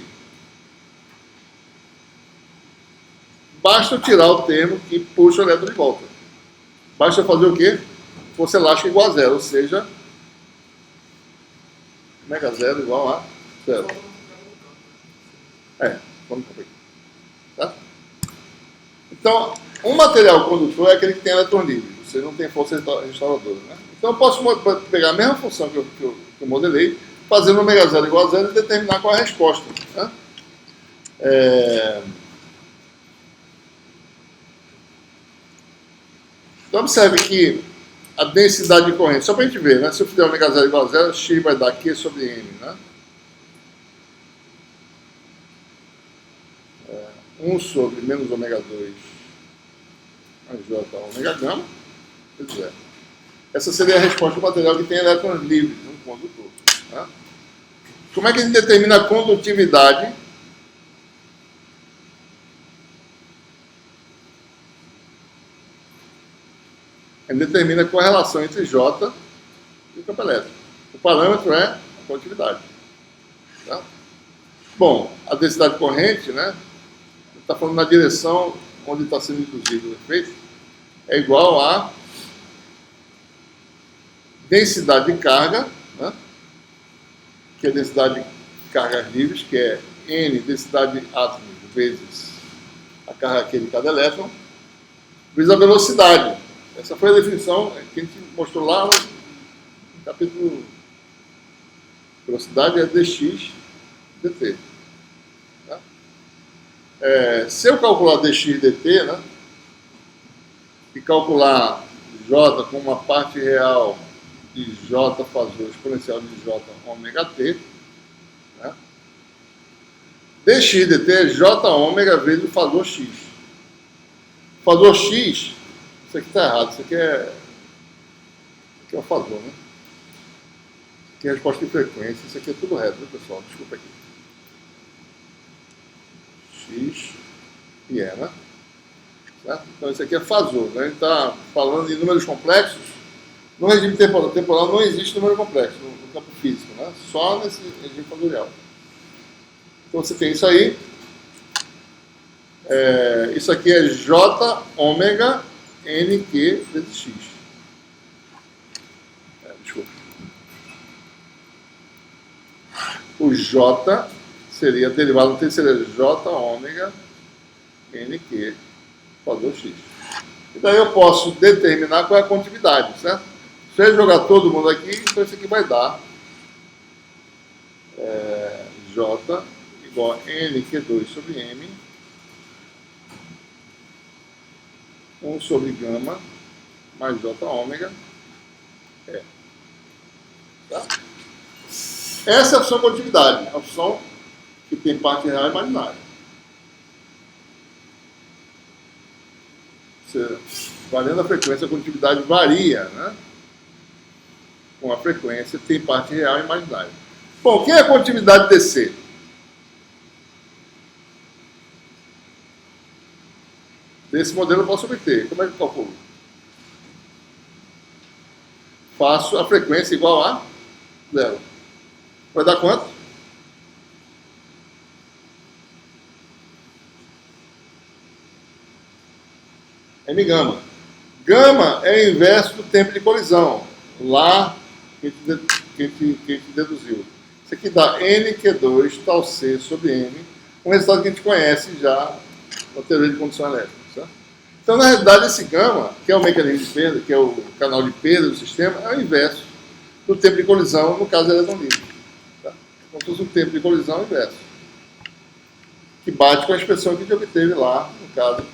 basta eu tirar o termo que puxa o elétron de volta. Basta eu fazer o quê? Força elástica igual a zero, ou seja, ômega zero igual a zero. Vamos ver. Tá? Então, um material condutor é aquele que tem elétron livre. Você não tem força restauradora. Né? Então, eu posso pegar a mesma função que eu modelei, fazer no ômega zero igual a zero e determinar qual é a resposta. Né? Então, observe que a densidade de corrente, só para a gente ver, né? Se eu fizer ômega zero igual a zero, X vai dar Q sobre M. Né? 1 sobre menos ômega 2 mais J ômega gama. Pois é. Essa seria a resposta do material que tem elétrons livres, um condutor. Né? Como é que a gente determina a condutividade? A gente determina a correlação entre J e o campo elétrico. O parâmetro é a condutividade. Tá? Bom, a densidade de corrente, né? Está falando na direção onde está sendo induzido o efeito, é igual a densidade de carga, né? Que é a densidade de cargas livres, que é N densidade de átomos vezes a carga aqui de cada elétron, vezes a velocidade. Essa foi a definição que a gente mostrou lá no capítulo. Velocidade é dx dt. Tá? Se eu calcular dx dt, né, e calcular J como uma parte real de J fazor exponencial de J ômega t, né, dx dt é J ômega vezes o fazor x. O fazor x, isso aqui está errado, isso aqui é o fazor, né? Isso aqui é a resposta de frequência, isso aqui é tudo reto, viu, pessoal? Desculpa aqui. X e E, né? Certo? Então isso aqui é fazor, né? A gente está falando de números complexos. No regime temporal não existe número complexo no campo físico, né? Só nesse regime fazorial. Então você tem isso aí. Isso aqui é J ômega NQ vezes X. Desculpa. O J seria derivado no terceiro, J ômega NQ fazor X. E daí eu posso determinar qual é a condutividade, certo? Se eu jogar todo mundo aqui, então isso aqui vai dar J igual a NQ2 sobre M 1 sobre gama mais J ômega E. Tá? Essa é a opção condutividade, a opção que tem parte real e imaginária. Variando a frequência, a condutividade varia, né? Com a frequência, tem parte real e imaginária. Bom, o que é a condutividade DC? Desse modelo eu posso obter. Como é que eu calculo? Faço a frequência igual a zero. Vai dar quanto? M gama. Gama é o inverso do tempo de colisão. lá que a gente deduziu. Isso aqui dá NQ2 tal C sobre M, um resultado que a gente conhece já na teoria de condução elétrica. Certo? Então, na realidade, esse gama, que é o mecanismo de perda, que é o canal de perda do sistema, é o inverso do tempo de colisão, no caso do elétron livre. Tá? Como se fosse um tempo de colisão inverso, que bate com a expressão que a gente obteve lá, no caso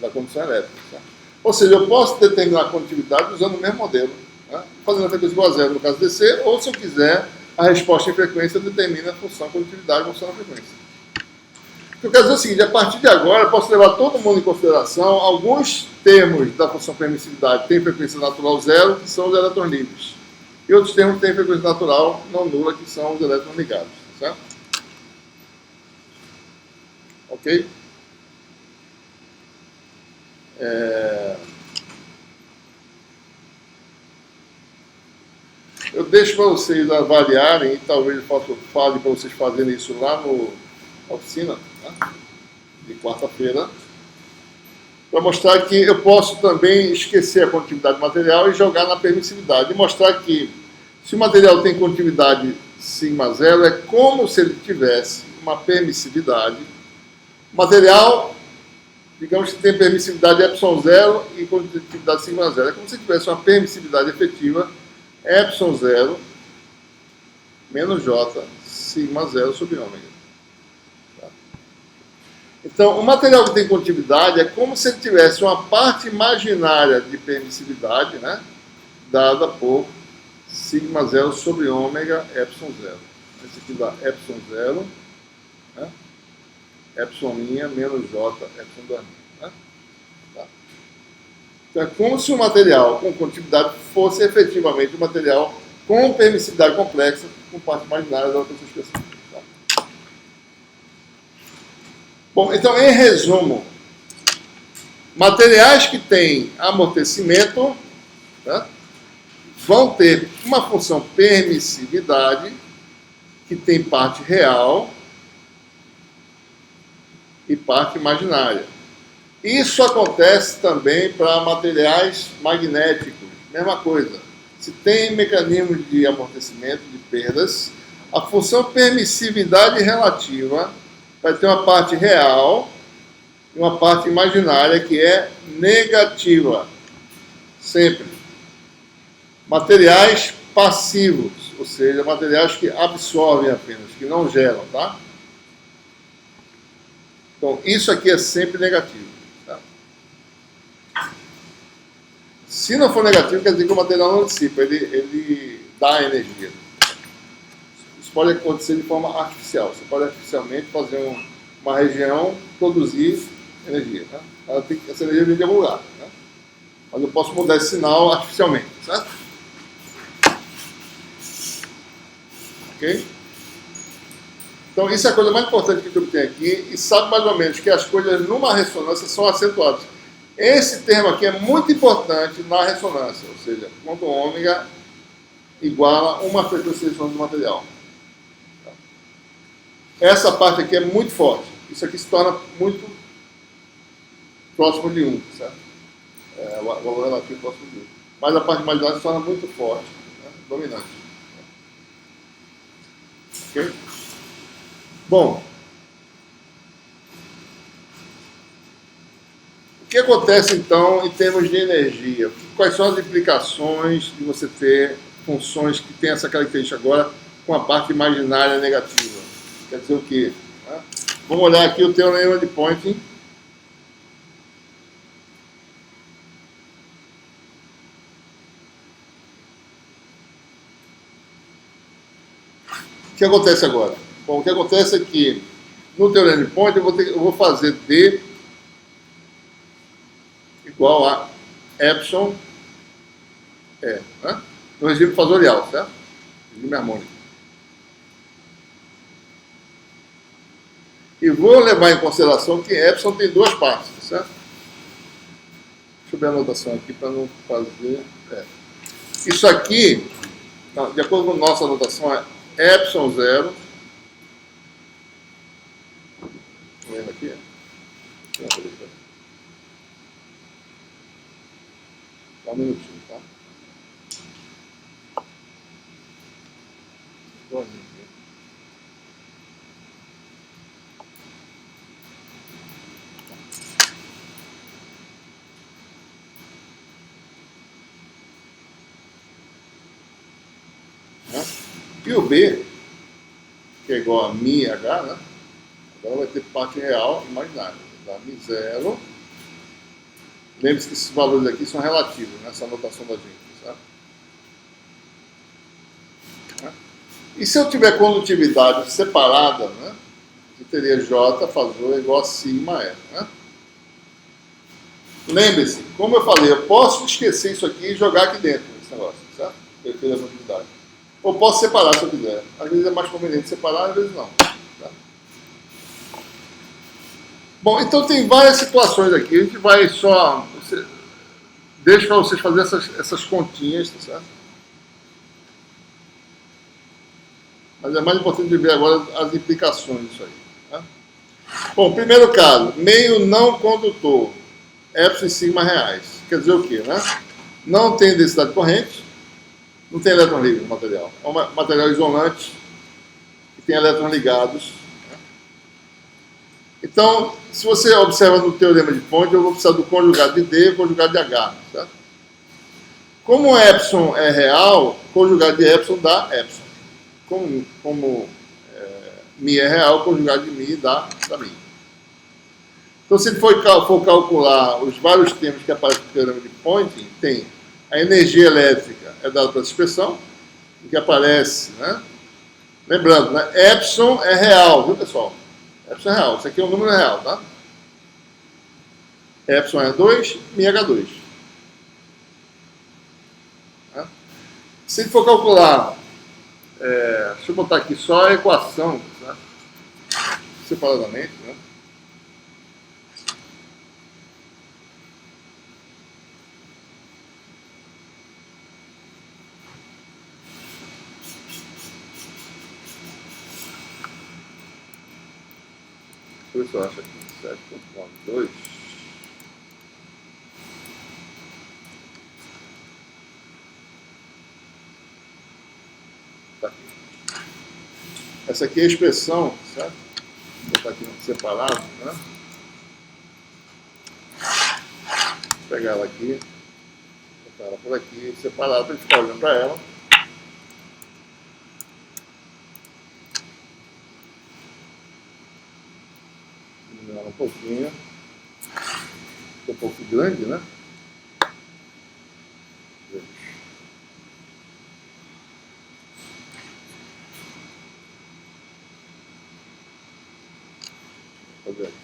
da condução elétrica. Tá? Ou seja, eu posso determinar a condutividade usando o mesmo modelo, né? Fazendo a frequência igual a zero no caso DC, ou se eu quiser, a resposta em frequência determina a função condutividade em função da frequência. O que eu quero dizer é o seguinte, a partir de agora eu posso levar todo mundo em consideração alguns termos da função permissividade têm frequência natural zero, que são os elétrons livres. E outros termos têm frequência natural não nula, que são os elétrons ligados. Certo? Ok? Eu deixo para vocês avaliarem, e talvez eu fale para vocês fazerem isso lá na oficina, né, de quarta-feira, para mostrar que eu posso também esquecer a condutividade do material e jogar na permissividade. E mostrar que se o material tem condutividade sigma zero, é como se ele tivesse uma permissividade. O material, digamos que tem permissividade epsilon zero e condutividade sigma zero. É como se tivesse uma permissividade efetiva epsilon zero menos j sigma zero sobre ômega. Tá? Então, o material que tem condutividade é como se ele tivesse uma parte imaginária de permissividade, né, dada por sigma zero sobre ômega epsilon zero. Esse aqui dá epsilon zero, né, epsilon menos j epsilon 2. Né? Tá? Então, é como se o material com condutividade fosse efetivamente um material com permissividade complexa, com parte imaginária da outra expressão. Tá? Bom, então, em resumo, materiais que têm amortecimento, tá, vão ter uma função permissividade que tem parte real e parte imaginária. Isso acontece também para materiais magnéticos, mesma coisa. Se tem mecanismo de amortecimento, de perdas, a função permissividade relativa vai ter uma parte real e uma parte imaginária que é negativa, sempre. Materiais passivos, ou seja, materiais que absorvem apenas, que não geram, tá? Então, isso aqui é sempre negativo. Tá? Se não for negativo, quer dizer que o material não dissipa, ele dá energia. Isso pode acontecer de forma artificial. Você pode artificialmente fazer uma região produzir energia. Tá? Essa energia vem de algum lugar. Tá? Mas eu posso mudar esse sinal artificialmente, certo? Ok? Então, isso é a coisa mais importante que a gente obtém aqui, e sabe mais ou menos que as coisas numa ressonância são acentuadas. Esse termo aqui é muito importante na ressonância, ou seja, quando ômega iguala uma frequência de ressonância do material. Essa parte aqui é muito forte. Isso aqui se torna muito próximo de 1, certo? O valor relativo próximo de 1. Mas a parte imaginária se torna muito forte, né? Dominante. Ok? Bom, o que acontece então em termos de energia? Quais são as implicações de você ter funções que têm essa característica agora com a parte imaginária negativa? Quer dizer o quê? Vamos olhar aqui o teorema de Poynting. O que acontece agora? Bom, o que acontece é que no teorema de Poynting eu vou fazer D igual a epsilon E, né? No regime fasorial, certo? Regime harmônico. E vou levar em consideração que epsilon tem duas partes, certo? Deixa eu ver a anotação aqui para não fazer... Isso aqui, de acordo com a nossa anotação, é epsilon zero. Vendo aqui? Só um minutinho, tá? Né? E o B, que é igual a μh, né? Agora vai ter parte real imaginária. Dá μ0. Lembre-se que esses valores aqui são relativos, nessa anotação da gente. Certo? Né? E se eu tiver condutividade separada, né? Eu teria J fazor igual a sigma E. Né? Lembre-se, como eu falei, eu posso esquecer isso aqui e jogar aqui dentro, esse negócio, certo? Eu tenho a condutividade. Ou posso separar se eu quiser. Às vezes é mais conveniente separar, às vezes não. Tá? Bom, então tem várias situações aqui. A gente vai só... Deixa para vocês fazerem essas continhas, tá certo? Mas é mais importante de ver agora as implicações disso aí. Tá? Bom, primeiro caso, meio não condutor, epsilon e sigma reais. Quer dizer o quê, né? Não tem densidade corrente, não tem elétron livre no material. É um material isolante que tem elétrons ligados. Né? Então, se você observa no teorema de Ponte, eu vou precisar do conjugado de D e conjugado de H. Certo? Como epsilon é real, conjugado de epsilon dá epsilon. Como mi é real, conjugado de mi dá mi. Então, se ele for calcular os vários termos que aparecem no teorema de Poynting, tem a energia elétrica, é dada pela expressão, que aparece, né? Lembrando, né? Epsilon é real, viu, pessoal? Epsilon é real. Isso aqui é um número real, tá? Epsilon é 2, mi é H2. Tá? Se ele for calcular, deixa eu botar aqui só a equação, tá? Separadamente, né? Deixa eu ver se eu acho aqui, 7.2. Tá aqui. Essa aqui é a expressão, certo? Vou botar aqui separado, né? Vou pegar ela aqui, botar ela por aqui, separada, para a gente ficar olhando para ela. Diminuir um pouquinho. Ficou um pouco grande, né? Vou fazer aqui.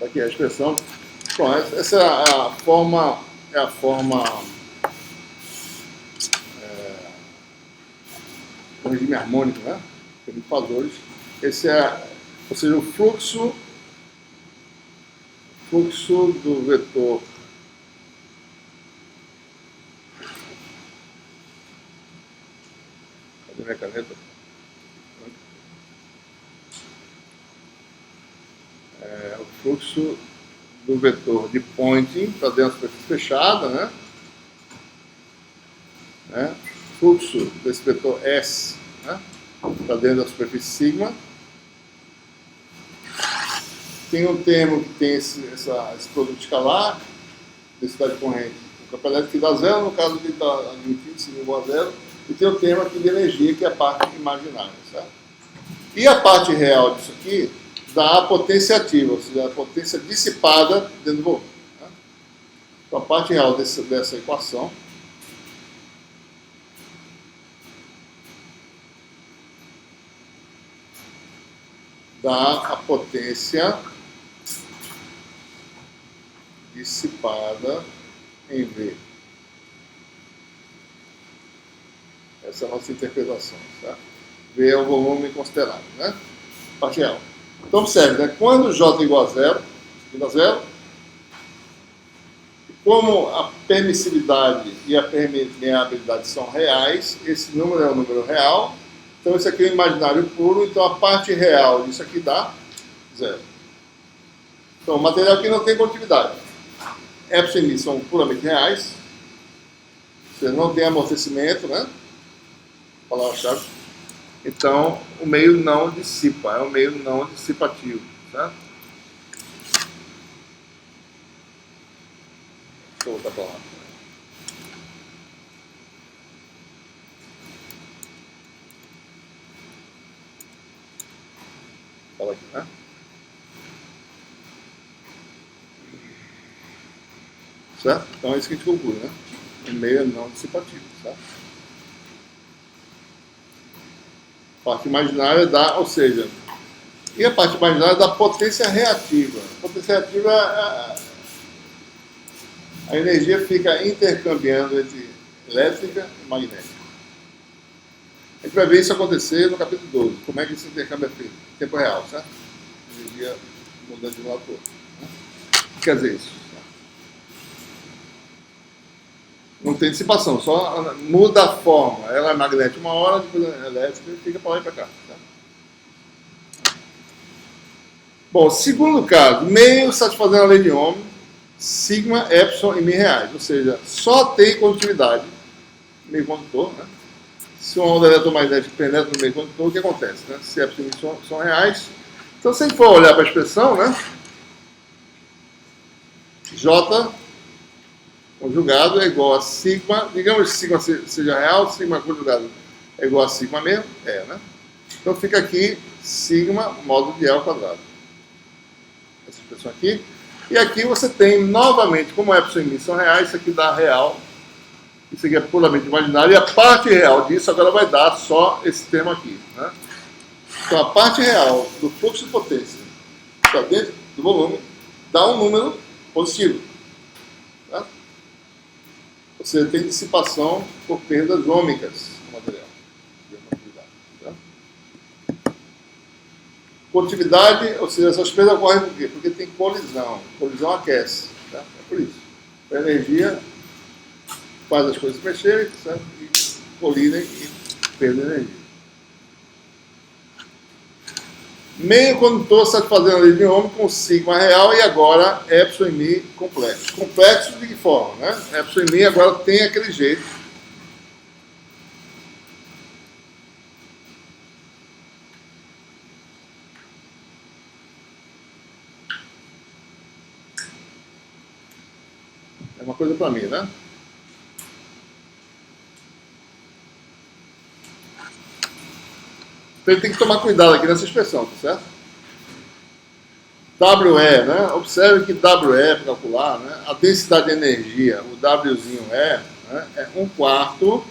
Aqui a expressão. Bom, essa é a forma, o regime harmônico, né? Tem fatores. Esse é, ou seja, o fluxo do vetor cadê minha caneta? O fluxo do vetor de Poynting para dentro da superfície fechada, né? Fluxo desse vetor S, né? Para dentro da superfície sigma. Tem um termo que tem esse produto escalar, densidade corrente, o campo elétrico que dá zero, no caso ele está admitido, se igual a zero, e tem o termo aqui de energia, que é a parte imaginária, certo? E a parte real disso aqui dá a potência ativa, ou seja, a potência dissipada dentro do volume. Né? Então, a parte real dessa equação dá a potência dissipada em V. Essa é a nossa interpretação. Tá? V é o volume considerado. Né? Parte real. Então, observe, né? Quando J é igual a zero, como a permissividade e a permeabilidade são reais, esse número é um número real, então esse aqui é o imaginário puro, então a parte real disso aqui dá zero. Então, o material aqui não tem condutividade. Epsilon e Mi são puramente reais, você não tem amortecimento, né? Palavra-chave. Então, o meio não dissipa, é um meio não dissipativo, tá? Deixa eu voltar para lá. Fala aqui, né? Certo? Então é isso que a gente conclui, né? O meio é não dissipativo, certo? A parte imaginária dá, ou seja, e a parte imaginária dá potência reativa. A potência reativa, a energia fica intercambiando entre elétrica e magnética. A gente vai ver isso acontecer no capítulo 12, como é que esse intercâmbio é feito, em tempo real, certo? Energia mudando de um lado para o outro. Né? O que quer dizer isso? Não tem dissipação, só muda a forma. Ela é magnética uma hora, depois é elétrica e fica para lá e para cá. Tá? Bom, segundo caso, meio satisfazendo a lei de Ohm, sigma, epsilon e mi reais. Ou seja, só tem condutividade meio condutor, né? Se uma onda eletromagnética penetra no meio condutor, o que acontece? Né? Se epsilon e mi são reais. Então, se a gente for olhar para a expressão, né? J conjugado é igual a sigma, digamos que sigma seja real, sigma conjugado é igual a sigma mesmo, né? Então fica aqui sigma módulo de E ao quadrado. Essa expressão aqui. E aqui você tem novamente, como epsilon e mi são reais, isso aqui dá real, isso aqui é puramente imaginário, e a parte real disso agora vai dar só esse termo aqui, né? Então a parte real do fluxo de potência que está dentro do volume dá um número positivo. Você tem dissipação por perdas ômicas no material. Tá? Condutividade, ou seja, essas perdas ocorrem por quê? Porque tem colisão. Colisão aquece. Tá? É por isso. A energia faz as coisas mexerem, certo? E colidem e perdem energia. Meio condutor satisfazendo a lei de Ohm com sigma real e agora epsilon e mi complexo. Complexo de que forma? Né? Epsilon e mi agora tem aquele jeito. É uma coisa para mim, né? Então ele tem que tomar cuidado aqui nessa expressão, tá certo? WE, né? Observe que WE, para calcular, né? A densidade de energia, o Wzinho né? É 1/4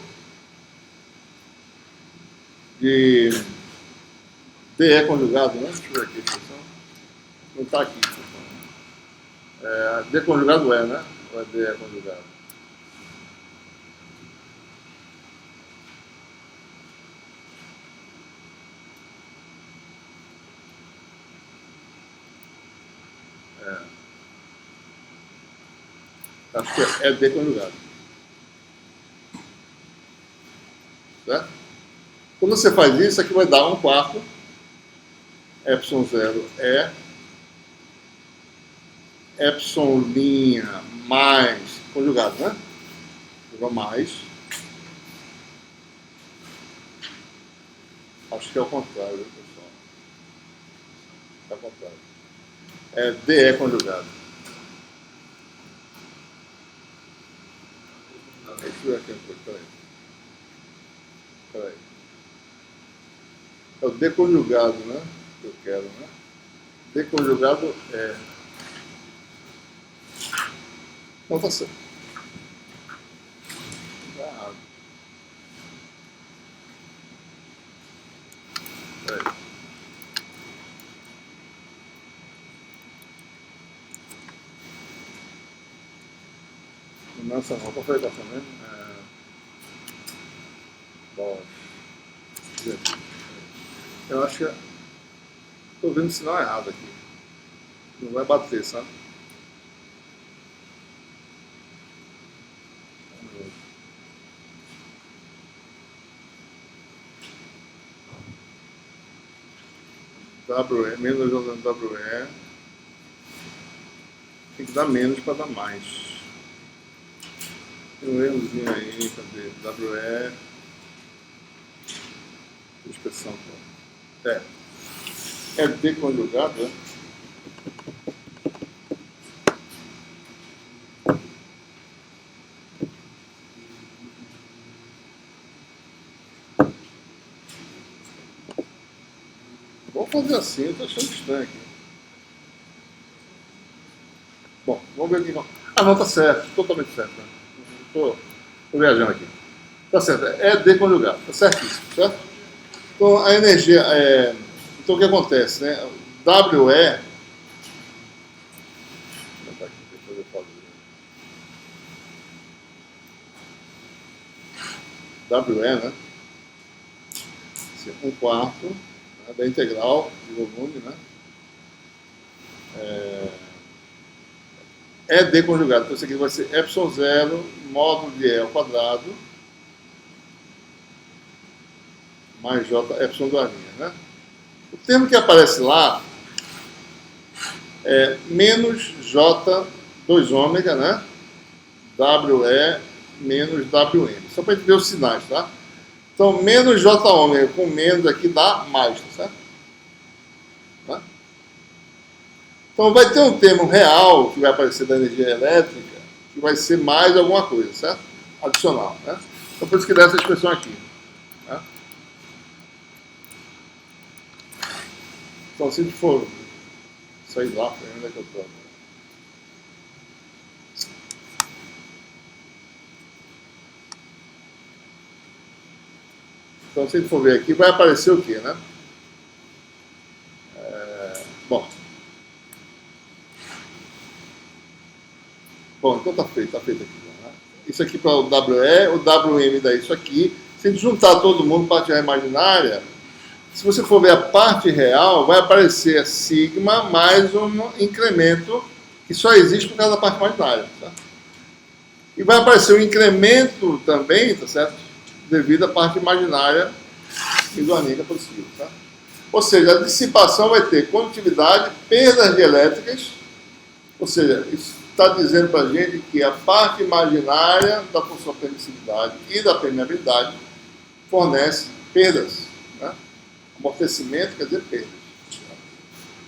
de DE conjugado, né? Deixa eu ver aqui a expressão. Não está aqui. D conjugado E, né? Ou é DE conjugado? Acho que é D conjugado. Certo? Quando você faz isso, aqui vai dar 1/4 epsilon 0 epsilon linha mais conjugado, né? Mais. Acho que é o contrário, pessoal. É o contrário. É DE conjugado. Deixa eu ver aqui um pouco, peraí. É o deconjugado, né? Que eu quero, né? Deconjugado é. Não tá certo. Tá errado. Peraí. Nossa, não, qual foi a equação mesmo? Bom, eu acho que estou vendo o sinal errado aqui. Não vai bater, sabe? WE, menos usando WE. Tem que dar menos para dar mais. Tem um errozinho aí, cadê? WE. Expressão. É D conjugado, né? Vamos fazer assim, eu estou achando estranho aqui. Bom, vamos ver aqui. Não, está certo, totalmente certo. Né? Estou viajando aqui. Está certo, é D conjugado, está certíssimo, certo? Então, a energia, então o que acontece, né? WE, depois eu falo. WE, né? 1/4, né? Da integral de volume, né? É D conjugado, então isso aqui vai ser ε0 módulo de E ao quadrado mais J epsilon do Arinha, né? O termo que aparece lá é menos J 2 ômega, né? WE menos WM. Só para entender os sinais, tá? Então, menos J ômega com menos aqui dá mais, tá certo? Tá? Então, vai ter um termo real que vai aparecer da energia elétrica que vai ser mais alguma coisa, certo? Adicional, né? Então, por isso que dá essa expressão aqui. Tá? Então, se a gente for sair lá, onde é que eu estou? Então, se a gente for ver aqui, vai aparecer o quê, né? Bom, então está feito aqui. Né? Isso aqui para o WE, o WM dá isso aqui. Se a gente juntar todo mundo, parte real imaginária, se você for ver a parte real, vai aparecer sigma mais um incremento que só existe por causa da parte imaginária. Tá? E vai aparecer um incremento também, tá certo? Devido à parte imaginária e do Aninca possível. Tá? Ou seja, a dissipação vai ter condutividade, perdas de elétricas, ou seja, isso está dizendo para a gente que a parte imaginária da função permissividade e da permeabilidade fornece perdas. Né? Amortecimento quer dizer perdas.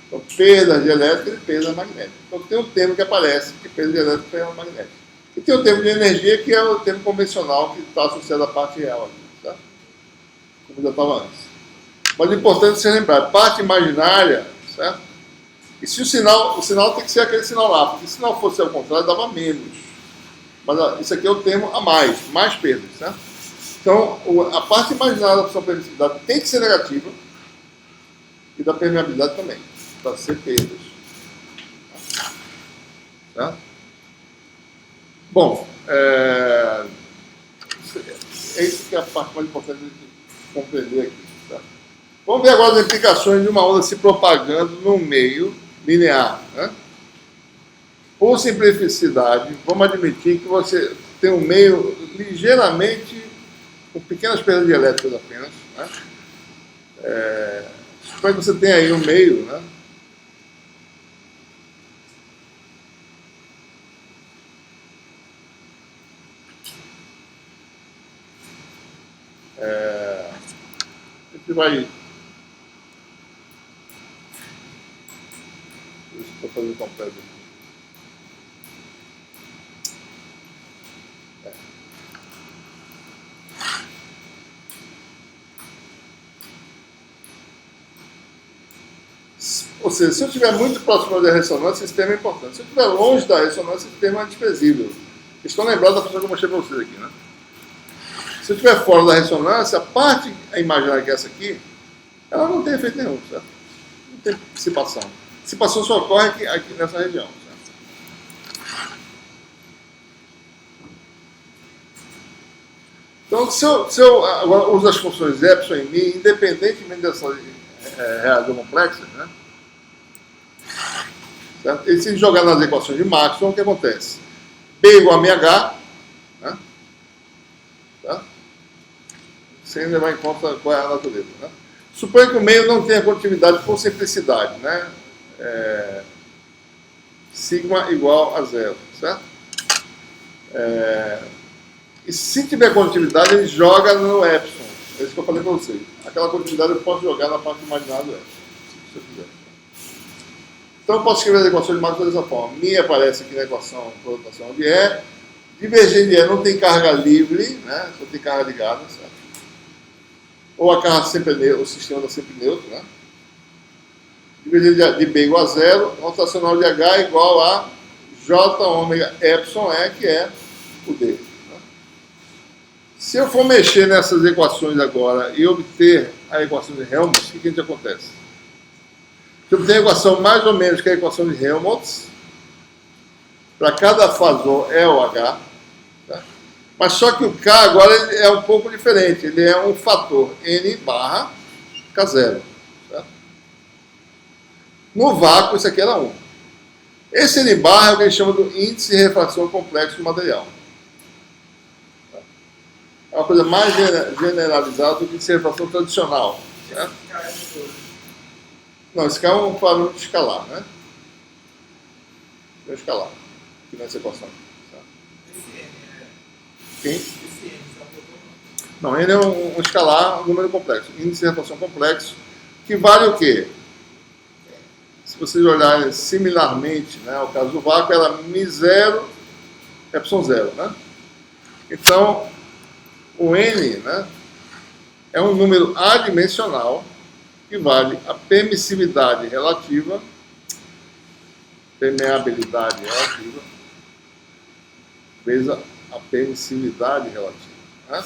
Então, perdas de elétrica e perdas magnéticas. Então, tem um termo que aparece, que perda de elétrica e perda magnética. E tem o termo de energia, que é o termo convencional, que está associado à parte real. Aqui, tá? Como já estava antes. Mas o importante é você lembrar, parte imaginária, certo? E se o sinal tem que ser aquele sinal lá, porque se não fosse ao contrário, dava menos. Mas isso aqui é o termo a mais perdas, certo? Então, a parte imaginária da função permissividade tem que ser negativa e da permeabilidade também, para ser perdas. Certo? Bom, é isso que é a parte mais importante de compreender aqui. Certo? Vamos ver agora as implicações de uma onda se propagando no meio linear. Né? Por simplicidade, vamos admitir que você tem um meio ligeiramente com pequenas perdas de elétricas apenas. Né? Suponha que você tem aí um meio, né? A gente vai... Deixa eu fazer o completo aqui. Ou seja, se eu estiver muito próximo da ressonância, esse termo é importante. Se eu estiver longe da ressonância, esse termo é desprezível. Estão lembrados da função que eu mostrei para vocês aqui, né? Se eu estiver fora da ressonância, a parte imaginária que é essa aqui, ela não tem efeito nenhum, certo? Não tem dissipação. Dissipação só ocorre aqui nessa região, certo? Então, se eu agora uso as funções epsilon em mim, independentemente dessas reações complexas, né? Certo? E se jogar nas equações de Maxwell, o que acontece? B igual a mh, né? Tá? Sem levar em conta qual é a natureza. Né? Suponha que o meio não tenha condutividade por simplicidade, né? Sigma igual a zero, certo? E se tiver condutividade, ele joga no epsilon. É isso que eu falei para vocês. Aquela condutividade eu posso jogar na parte imaginária do epsilon, se eu quiser. Então eu posso escrever as equações de Maxwell dessa forma. Mi aparece aqui na equação por rotação de E. Divergente de E não tem carga livre, né? Só tem carga ligada, certo? Ou a carga sempre neutra, o sistema está sempre neutro, né? Divergente de B igual a zero, rotacional de H igual a J ômega epsilon E, que é o D. Né? Se eu for mexer nessas equações agora e obter a equação de Helmholtz, o que a gente acontece? Se eu obter a equação mais ou menos que é a equação de Helmholtz, para cada fasor é o H, tá? Mas só que o K agora é um pouco diferente, ele é um fator N barra K0. Tá? No vácuo, isso aqui era 1. Esse N barra é o que a gente chama do índice de refração complexo do material. Tá? É uma coisa mais generalizada do que índice de refração tradicional. Certo? Não, esse K é um parâmetro escalar, né? É um escalar, aqui nessa equação. Quem? Não, N é um escalar, um número complexo. Índice de refração complexo, que vale o quê? Se vocês olharem similarmente, né, ao caso do vácuo, era μ0, epsilon 0, né? Então, o N, né, é um número adimensional que vale a permissividade relativa, permeabilidade relativa, vezes a permissividade relativa. Né?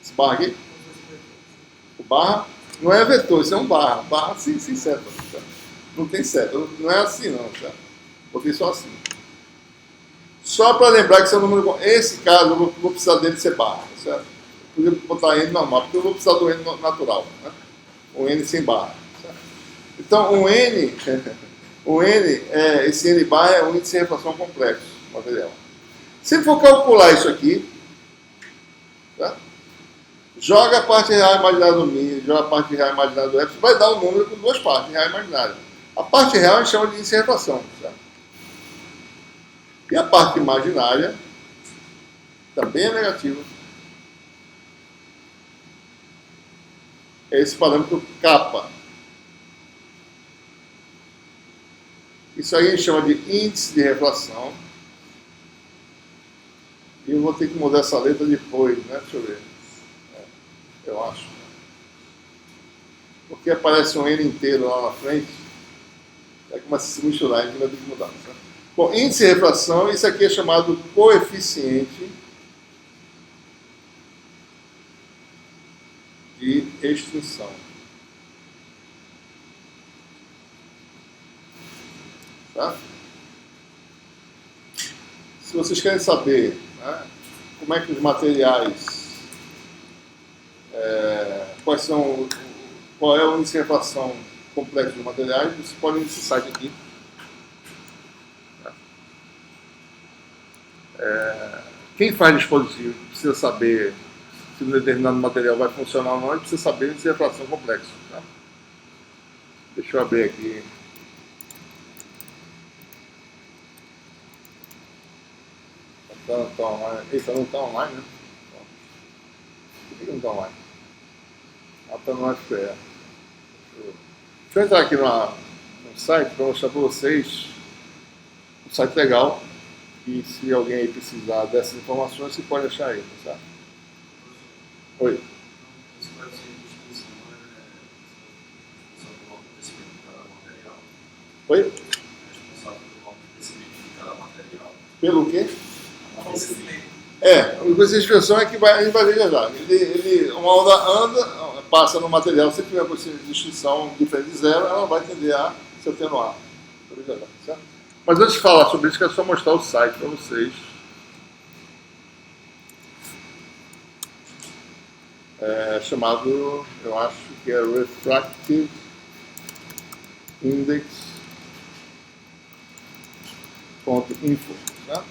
Esse barra aqui? O barra não é vetor, isso é um barra. Barra sim, seta. Certo? Não tem seta. Não é assim não, certo? Botei só assim. Só para lembrar que esse é um número. Esse caso eu vou precisar dele ser barra, certo? Eu podia botar N normal, porque eu vou precisar do N natural. Né? Um N sem barra. Certo? Então, um N, esse N barra é um índice de refração complexo do material. Se ele for calcular isso aqui, tá? Joga a parte real imaginária do μ, joga a parte real imaginária do epsilon, vai dar um número com duas partes, real e imaginária. A parte real a gente chama de índice de refração. Certo? E a parte imaginária também é negativa. É esse parâmetro kappa. Isso aí a gente chama de índice de refração. E eu vou ter que mudar essa letra depois, né? Deixa eu ver. Eu acho. Porque aparece um N inteiro lá na frente. Aí começa a se misturar, a gente vai ter que mudar. Tá? Bom, índice de refração, isso aqui é chamado coeficiente de extinção. Tá? Se vocês querem saber, né, como é que os materiais, qual é o índice de refração complexo dos materiais, vocês podem ir nesse site aqui. Quem faz dispositivo precisa saber se um determinado material vai funcionar ou não, e precisa saber o índice de refração complexo. Tá? Deixa eu abrir aqui. Não está online. Eita, não está online, né? Por que não está online? Ah, está no SPE. Deixa eu entrar aqui no site para mostrar para vocês um site legal. E se alguém aí precisar dessas informações, você pode achar aí, tá certo? Oi. Oi? Pelo quê? O conhecimento de expressão é que a gente vai ver já já. Uma onda anda, passa no material, se tiver conhecimento de extinção diferente de zero, ela vai tender a se atenuar. Certo? Mas antes de falar sobre isso, quero só mostrar o site para vocês. chamado, eu acho que é Refractive Index.info. Tá?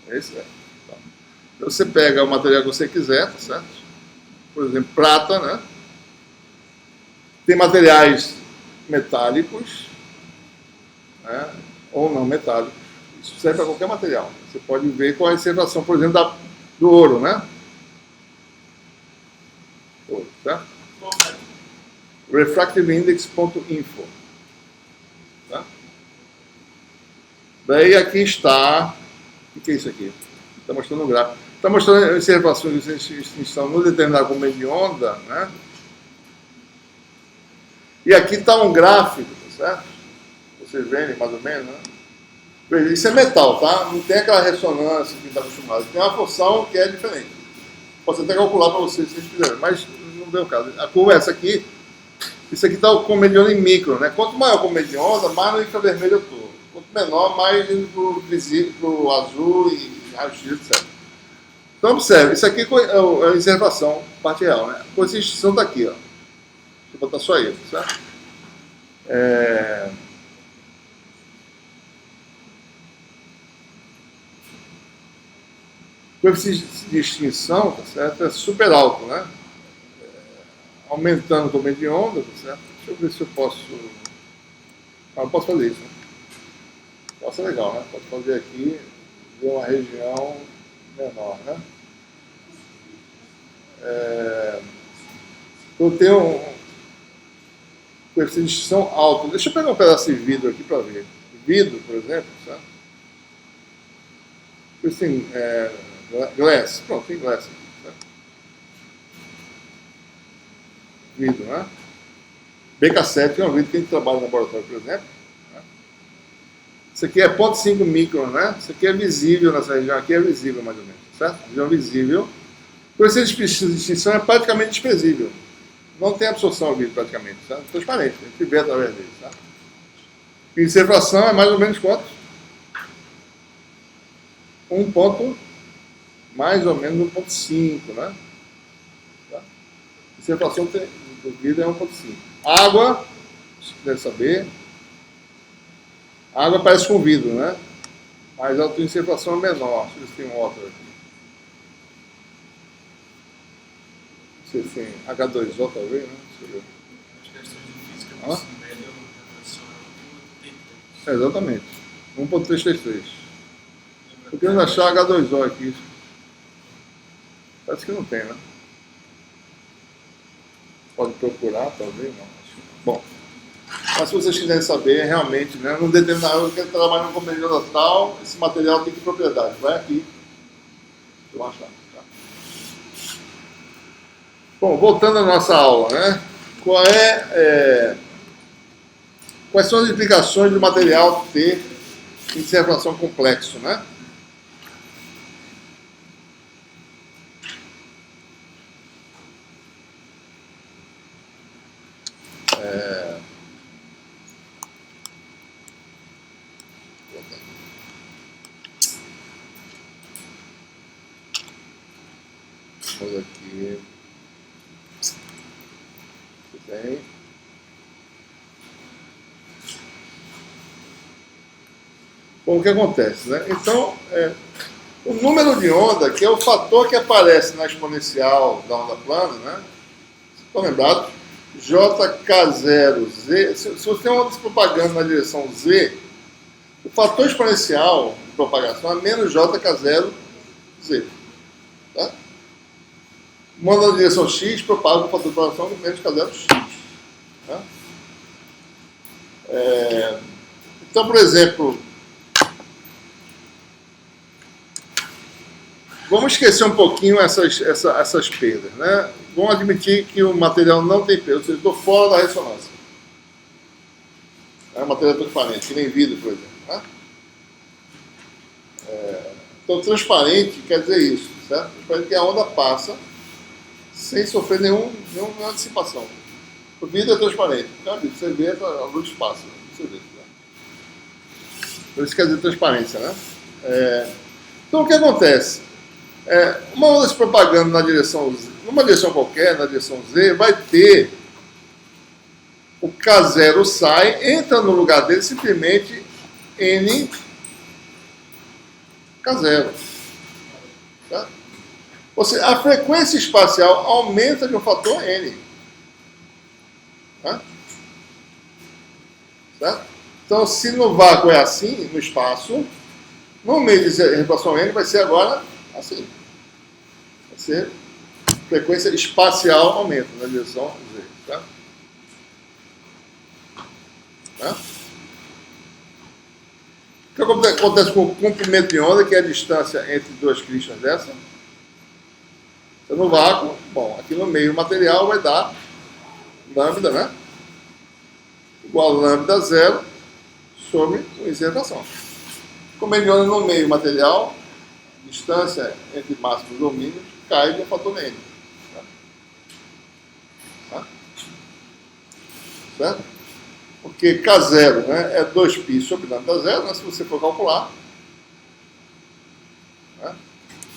Esse é. Tá. Então, você pega o material que você quiser, tá certo? Por exemplo, prata, né? Tem materiais metálicos, né? Ou não metálicos. Isso serve para qualquer material. Você pode ver qual é a observação, por exemplo, do ouro, né? Ouro, tá? Refractiveindex.info. Tá? Daí aqui está. O que é isso aqui? Está mostrando o gráfico. Está mostrando observações de extinção no determinado comprimento de onda, né? E aqui está um gráfico, tá certo? Vocês veem mais ou menos, né? Veja, isso é metal, tá? Não tem aquela ressonância que está acostumado. Tem uma função que é diferente. Posso até calcular para vocês se vocês quiserem, mas não deu caso. A curva é essa aqui. Isso aqui está o comprimento de onda em micro, né? Quanto maior o comprimento de onda, mais no infravermelho eu estou. Quanto menor, mais indo para o azul e raio-x, etc. Então, observe, isso aqui é a observação, parte real, né? A extinção está aqui, ó. Deixa eu botar só isso, certo? O coeficiente de extinção, tá certo? É super alto, né? Aumentando o comprimento de onda, tá certo? Deixa eu ver se eu posso. Ah, eu posso fazer isso, né? Posso, é legal, né? Posso fazer aqui, ver uma região menor, né? Eu tenho um coeficiente de extinção alto. Deixa eu pegar um pedaço de vidro aqui para ver. Vidro, por exemplo, certo? Assim, glass. Pronto, tem glass aqui, certo? Vidro, né? BK7 é um vidro que a gente trabalha no laboratório, por exemplo. Né? Isso aqui é 0,5 micron, né? Isso aqui é visível nessa região aqui, é visível mais ou menos, certo? Região visível. O coeficiente de extinção é praticamente desprezível. Não tem absorção ao vidro praticamente, certo? Transparente, a gente vê através dele, certo? E observação é mais ou menos quanto? Mais ou menos 1,5, né? Tá? Observação do vidro é 1,5. Água, você deve saber. Água parece com vidro, né? Mas a autoobservação é menor. Deixa eu ver se tem um outro aqui. Não sei se tem H2O, talvez, né? Deixa eu ver. As questões de física do ensino médio, a professora é exatamente. 1,333. Estou querendo achar H2O aqui. Parece que não tem, né? Pode procurar, talvez, não. Bom, mas se vocês quiserem saber, realmente, né, num determinado, eu quero trabalhar numa companhia tal, esse material tem que propriedade. Vai aqui. Deixa eu achar. Tá? Bom, voltando à nossa aula, né? Quais são as implicações do material ter observação complexo, né? Vamos aqui. Tudo bem. Bom, o que acontece, né? Então, o número de onda, que é o fator que aparece na exponencial da onda plana, né? Estão lembrados? JK0Z. Se você tem uma onda se propagando na direção Z, o fator exponencial de propagação é menos JK0Z. Tá? Uma onda na direção X propaga o fator de propagação menos K0X. Tá? Então, por exemplo, vamos esquecer um pouquinho essas perdas, né? Vamos admitir que o material não tem perda, ou seja, estou fora da ressonância. É um material transparente, que nem vidro, por exemplo. Né? Então, transparente quer dizer isso, certo? Transparente que a onda passa sem sofrer nenhuma antecipação. O vidro é transparente. Você vê, a luz passa. Você vê, né? Por isso quer dizer transparência, né? Então, o que acontece? Uma onda se propagando na direção Z, numa direção qualquer, na direção Z, vai ter o K0 sai, entra no lugar dele simplesmente N K0. Tá? Ou seja, a frequência espacial aumenta de um fator N. Tá? Certo? Então, se no vácuo é assim, no espaço, no meio de refração N vai ser agora assim. Vai ser frequência espacial aumenta na direção Z. Tá? Tá? O que acontece com o comprimento de onda, que é a distância entre duas cristas dessa? Então, no vácuo, bom, aqui no meio o material vai dar lambda, né? Igual a lambda zero sobre o incertação. Comprimento de onda no meio material, distância entre máximos e mínimos, cai de um fator N. Tá? Certo? Porque K0, né, é 2π sobre lambda zero, né, se você for calcular. Né?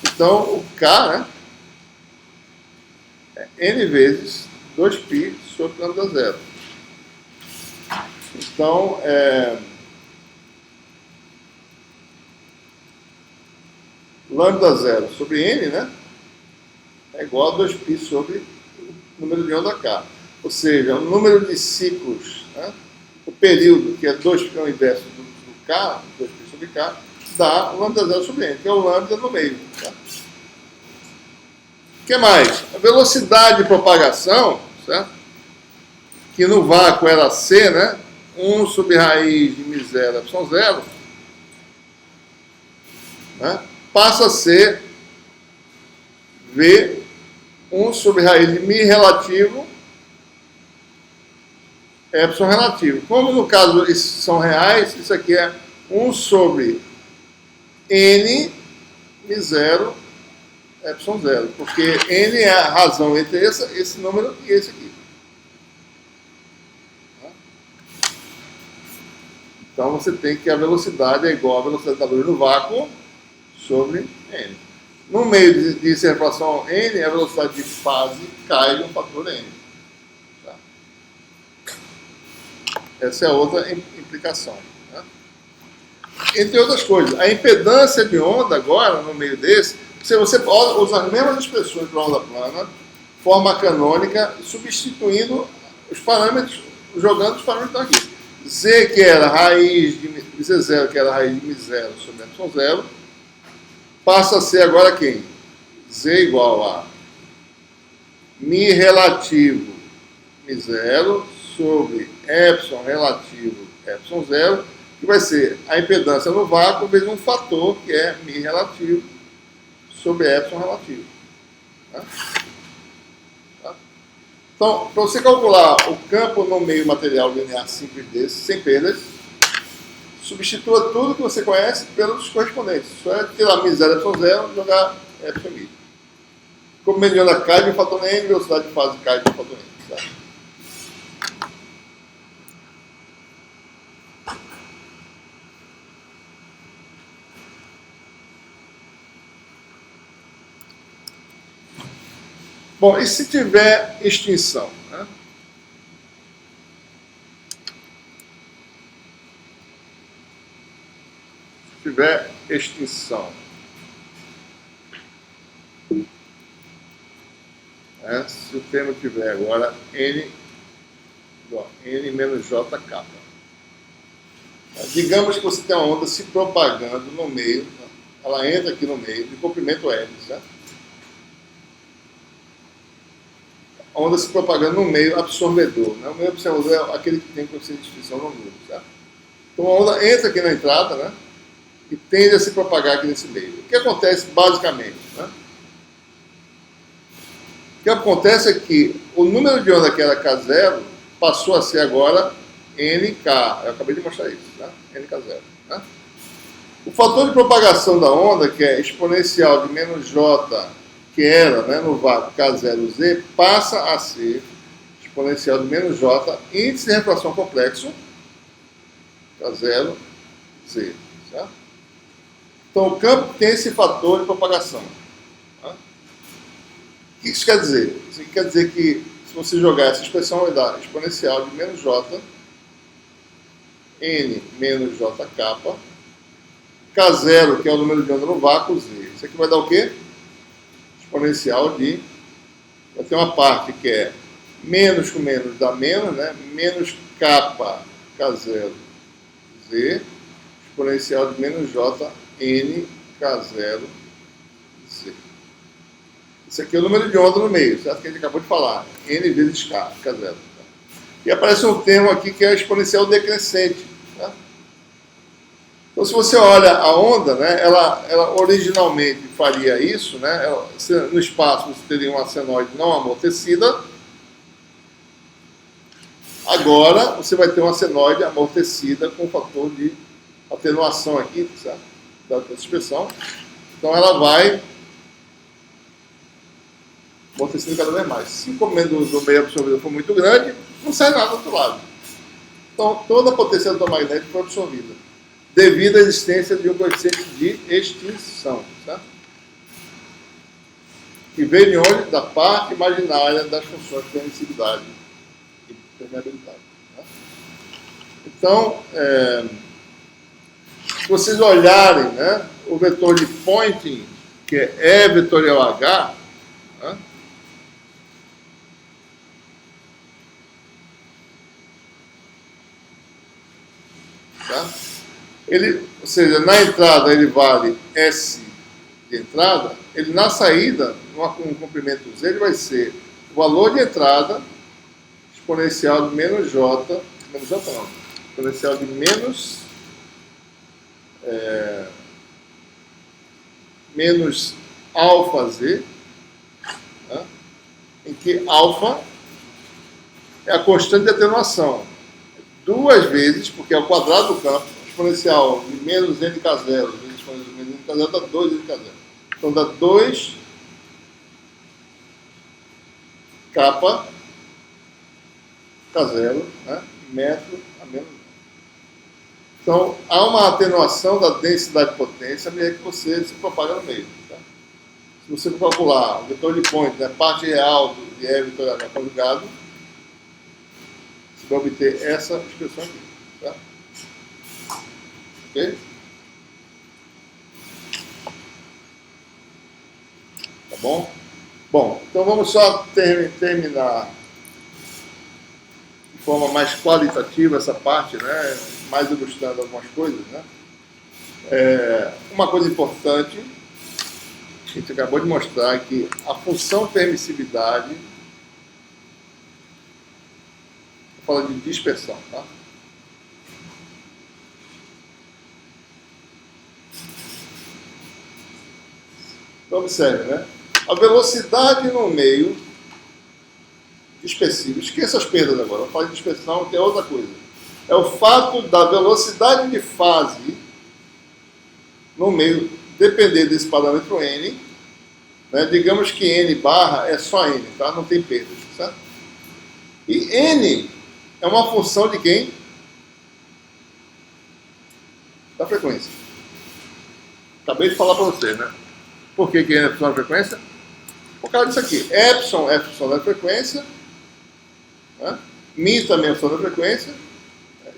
Então, o K, né, é N vezes 2π sobre lambda zero. Então, lambda zero sobre N, né, é igual a 2π sobre o número de onda K. Ou seja, o número de ciclos, né, o período, que é 2 que é o inverso do K, 2π sobre K, dá o lambda zero sobre N, que é o lambda no meio. Tá? O que mais? A velocidade de propagação, certo? Que no vácuo era C, né? 1 sobre raiz de μ0 epsilon zero, né? Passa a ser V 1 sobre raiz de μ relativo epsilon relativo. Como no caso esses são reais, isso aqui é 1 sobre N μ0 epsilon zero, porque N é a razão entre esse número e esse aqui. Então você tem que a velocidade é igual à velocidade da luz no vácuo sobre N. No meio de refração N, a velocidade de fase cai de um fator N. Tá? Essa é outra implicação. Né? Entre outras coisas, a impedância de onda agora, no meio desse, se você usa as mesmas expressões para a onda plana, forma canônica, substituindo os parâmetros, jogando os parâmetros aqui. Z, que era raiz de Z0, que era raiz de μ0 sobre epsilon0, passa a ser agora quem? Z igual a μ relativo μ0 sobre epsilon relativo epsilon0, que vai ser a impedância no vácuo vezes um fator que é μ relativo sobre epsilon relativo. Tá? Tá? Então, para você calcular o campo no meio material linear simples desse, sem perdas, substitua tudo que você conhece pelos correspondentes. Só é tirar μ0 epsilon 0 e jogar epsilon μ. Como mediana cai de um fator N, velocidade de fase cai de um fator N. Tá? Bom, e se tiver extinção? Né? Se tiver extinção. Se o termo tiver agora N menos JK. Digamos que você tem uma onda se propagando no meio, ela entra aqui no meio, de comprimento L, certo? A onda se propagando no meio absorvedor. Né? O meio absorvedor é aquele que tem coeficiente de extinção no núcleo, certo? Então a onda entra aqui na entrada, né? E tende a se propagar aqui nesse meio. O que acontece basicamente? Né? O que acontece é que o número de onda que era K0 passou a ser agora NK. Eu acabei de mostrar isso, né? NK0. Né? O fator de propagação da onda, que é exponencial de menos J, que era, né, no vácuo K0Z, passa a ser exponencial de menos J, índice de refração complexo, K0Z. Certo? Então o campo tem esse fator de propagação. O que isso quer dizer? Isso quer dizer que se você jogar essa expressão, vai dar exponencial de menos j, n menos jk, k0, que é o número de onda no vácuo, z. Isso aqui vai dar o quê? Exponencial de... Vai ter uma parte que é menos com menos dá menos, né? Menos k, k0, z, exponencial de menos j, n, k0, z. Isso aqui é o número de onda no meio, certo? Que a gente acabou de falar. N vezes k, k0. E aparece um termo aqui que é a exponencial decrescente. Tá? Então, se você olha a onda, né, ela originalmente faria isso, né? No espaço você teria uma senoide não amortecida. Agora você vai ter uma senoide amortecida com um fator de atenuação aqui, certo? Da expressão. Então ela vai amortecendo cada vez mais. Se o comando do meio absorvido for muito grande, não sai nada do outro lado. Então toda a potência eletromagnética foi absorvida, devido à existência de um coeficiente de extinção, certo? Que vem de onde? Da parte imaginária das funções de permissividade e permeabilidade. Né? Então, se vocês olharem, né, o vetor de Poynting, que é E vetorial H, né, tá? Ele, ou seja, na entrada ele vale S de entrada, ele na saída, com um comprimento Z, ele vai ser o valor de entrada exponencial de menos J não, exponencial de menos alfa Z, né, em que alfa é a constante de atenuação. Duas vezes, porque é o quadrado do campo, exponencial de menos n k0 vezes exponencial de menos n k0 dá 2 n k0. Então dá 2 kappa k0, né, metro a menos. Então há uma atenuação da densidade de potência à medida que você se propaga no meio. Tá? Se você calcular o vetor de Poynting, né, parte real de E vetorial H conjugado, você vai obter essa expressão aqui. Tá? Ok? Tá bom? Bom, então vamos só terminar de forma mais qualitativa essa parte, né? Mais ilustrando algumas coisas, né? Uma coisa importante, a gente acabou de mostrar que a função permissividade fala de dispersão, tá? Então, observe, né? A velocidade no meio específico, esqueça as perdas agora, eu falo de dispersão, que é outra coisa. É o fato da velocidade de fase no meio depender desse parâmetro n, né? Digamos que n barra é só n, tá? Não tem perdas, certo? E n é uma função de quem? Da frequência. Acabei de falar para você, né? Por que n é função da frequência? Por causa disso aqui. Epsilon é função da frequência, né? Mi também é função da frequência,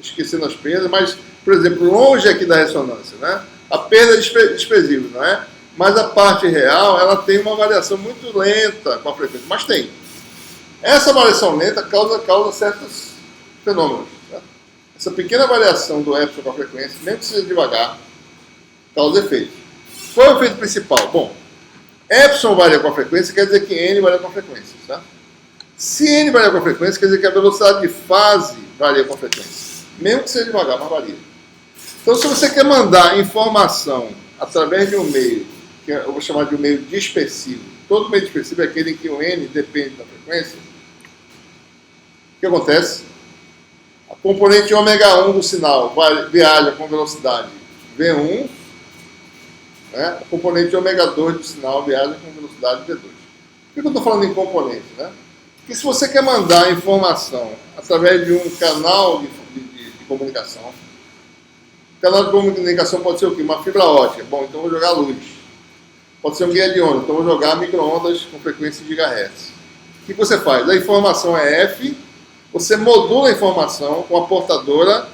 esquecendo as perdas, mas, por exemplo, longe aqui da ressonância, né? A perda é desprezível, não é? Mas a parte real, ela tem uma variação muito lenta com a frequência, mas tem. Essa variação lenta causa certos fenômenos. Certo? Essa pequena variação do epsilon com a frequência, mesmo que seja devagar, causa efeito. Qual é o efeito principal? Bom, epsilon varia com a frequência, quer dizer que n varia com a frequência. Certo? Se n varia com a frequência, quer dizer que a velocidade de fase varia com a frequência. Mesmo que seja devagar, mas varia. Então, se você quer mandar informação através de um meio, que eu vou chamar de um meio dispersivo, todo meio dispersivo é aquele em que o n depende da frequência, o que acontece? A componente ômega 1 do sinal viaja com velocidade v1, né? A componente ômega 2 do sinal viaja com velocidade v2. Por que eu estou falando em componente? Né? Porque se você quer mandar informação através de um canal de comunicação, o canal de comunicação pode ser o quê? Uma fibra ótica. Bom, então eu vou jogar luz. Pode ser um guia de onda. Então, eu vou jogar micro-ondas com frequência de gigahertz. O que você faz? A informação é F, você modula a informação com a portadora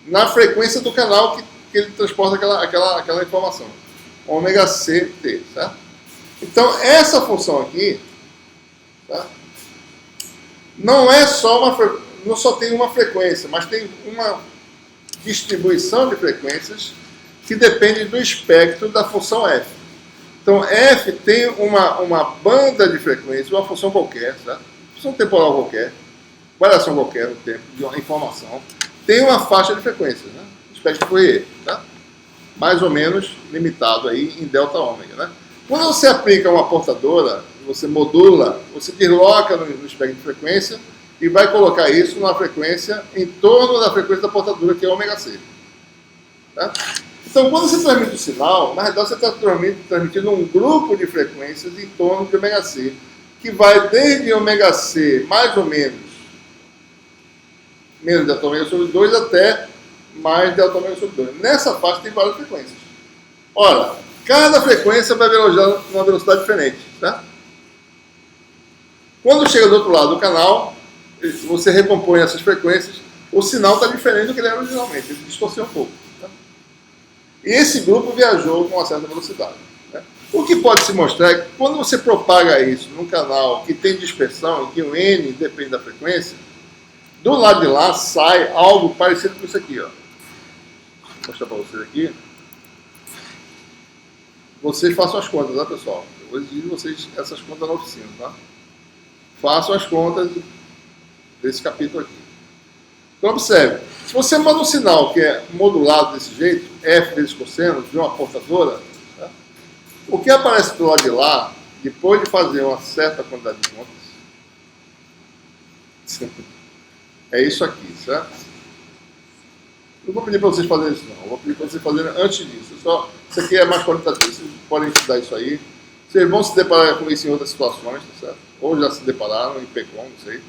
na frequência do canal que ele transporta aquela informação. Ômega CT, certo? Então, essa função aqui, tá? Não é só não só tem uma frequência, mas tem uma distribuição de frequências que depende do espectro da função F. Então, F tem uma banda de frequência, uma função qualquer, certo? Função temporal qualquer, variação qualquer no tempo de uma informação, tem uma faixa de frequência, né? Espectro Fourier, tá? Mais ou menos limitado aí em delta ômega, né? Quando você aplica uma portadora, você modula, você desloca no espectro de frequência e vai colocar isso na frequência em torno da frequência da portadora, que é ômega C. Tá? Então, quando você transmite o sinal, na realidade você está transmitindo um grupo de frequências em torno de ômega C, que vai desde ômega C, mais ou menos delta ômega sobre 2 até mais delta ômega sobre 2. Nessa faixa tem várias frequências. Ora, cada frequência vai viajar numa velocidade diferente, tá? Quando chega do outro lado do canal, você recompõe essas frequências, o sinal está diferente do que ele era originalmente, ele distorceu um pouco. Tá? E esse grupo viajou com uma certa velocidade. Né? O que pode se mostrar é que quando você propaga isso num canal que tem dispersão, em que o N depende da frequência, do lado de lá sai algo parecido com isso aqui. Ó. Vou mostrar para vocês aqui. Vocês façam as contas, tá, pessoal? Eu vou exigir de vocês essas contas na oficina, tá? Façam as contas desse capítulo aqui. Então, observe. Se você manda um sinal que é modulado desse jeito, F vezes cosseno, de uma portadora, tá? O que aparece do lado de lá, depois de fazer uma certa quantidade de contas, é isso aqui, certo? Não vou pedir para vocês fazerem isso, não. Eu vou pedir para vocês fazerem antes disso. Isso aqui é mais qualitativo. Vocês podem estudar isso aí. Vocês vão se deparar com isso em outras situações, tá certo? Ou já se depararam em PECOM, não sei.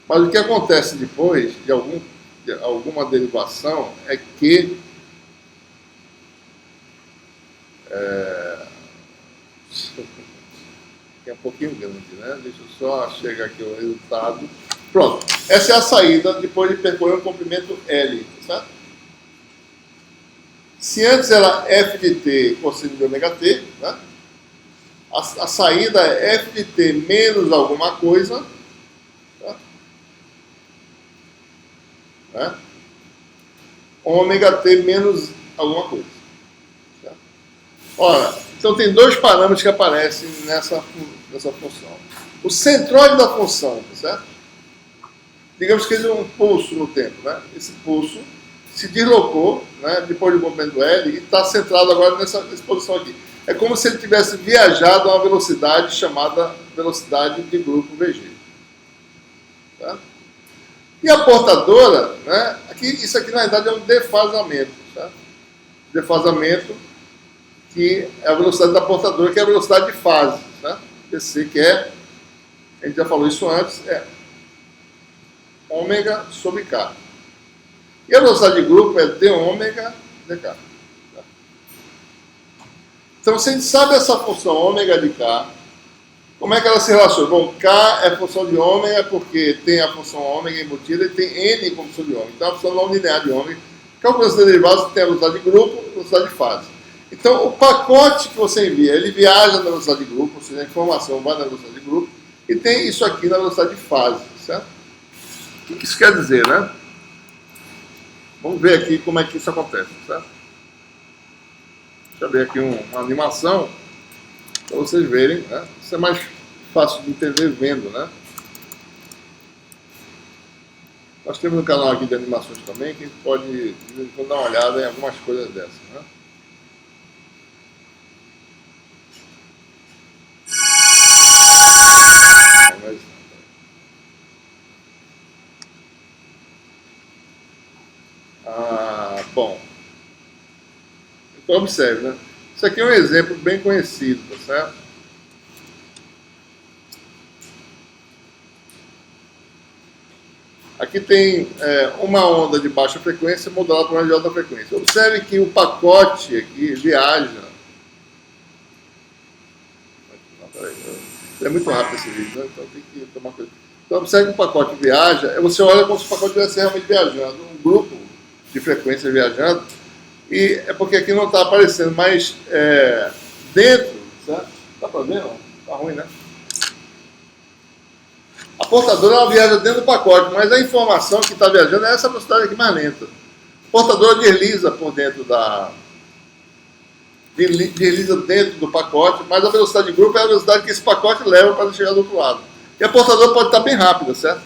Mas o que acontece depois de alguma derivação é que é um pouquinho grande, né? Deixa eu só chegar aqui o resultado. Pronto. Essa é a saída depois de percorrer um comprimento L, certo? Se antes era F de T cosseno de ômega T, né? A saída é F de T menos alguma coisa, tá? Né? Ômega T menos alguma coisa. Tá? Ora, então tem dois parâmetros que aparecem nessa função. O centroide da função, tá certo? Digamos que ele é um pulso no tempo, né? Esse pulso se deslocou, né, depois do comprimento L e está centrado agora nessa posição aqui. É como se ele tivesse viajado a uma velocidade chamada velocidade de grupo VG. Tá? E a portadora, né, isso aqui na verdade é um defasamento. Tá? Defasamento que é a velocidade da portadora, que é a velocidade de fase. Tá? PC, que é, a gente já falou isso antes, é ômega sobre K. E a velocidade de grupo é d ômega dk. Tá? Então, se a gente sabe essa função ômega de K, como é que ela se relaciona? Bom, K é função de ômega porque tem a função ômega embutida e tem N como função de ômega. Então, a função não linear de ômega. Calculando as derivadas, você tem a velocidade de grupo e a velocidade de fase. Então, o pacote que você envia, ele viaja na velocidade de grupo, ou seja, a informação vai na velocidade de grupo, e tem isso aqui na velocidade de fase, certo? O que isso quer dizer, né? Vamos ver aqui como é que isso acontece, certo? Deixa eu ver aqui uma animação para vocês verem, né? Isso é mais fácil de entender vendo, né? Nós temos um canal aqui de animações também que pode de vez em quando dar uma olhada em algumas coisas dessas, né? Bom, então observe, né? Isso aqui é um exemplo bem conhecido, tá certo? Aqui tem uma onda de baixa frequência modulada por uma de alta frequência. Observe que o pacote aqui viaja É muito rápido esse vídeo, né? Então tem que tomar cuidado. Então, observe que o pacote viaja, você olha como se o pacote estivesse realmente viajando, um grupo de frequências viajando, e é porque aqui não está aparecendo, mas dentro, certo? Dá para ver? Não? Tá ruim, né? A portadora ela viaja dentro do pacote, mas a informação que está viajando é essa velocidade aqui mais lenta. A portadora desliza por dentro desliza dentro do pacote, mas a velocidade de grupo é a velocidade que esse pacote leva para chegar do outro lado. E a portadora pode estar bem rápida, certo?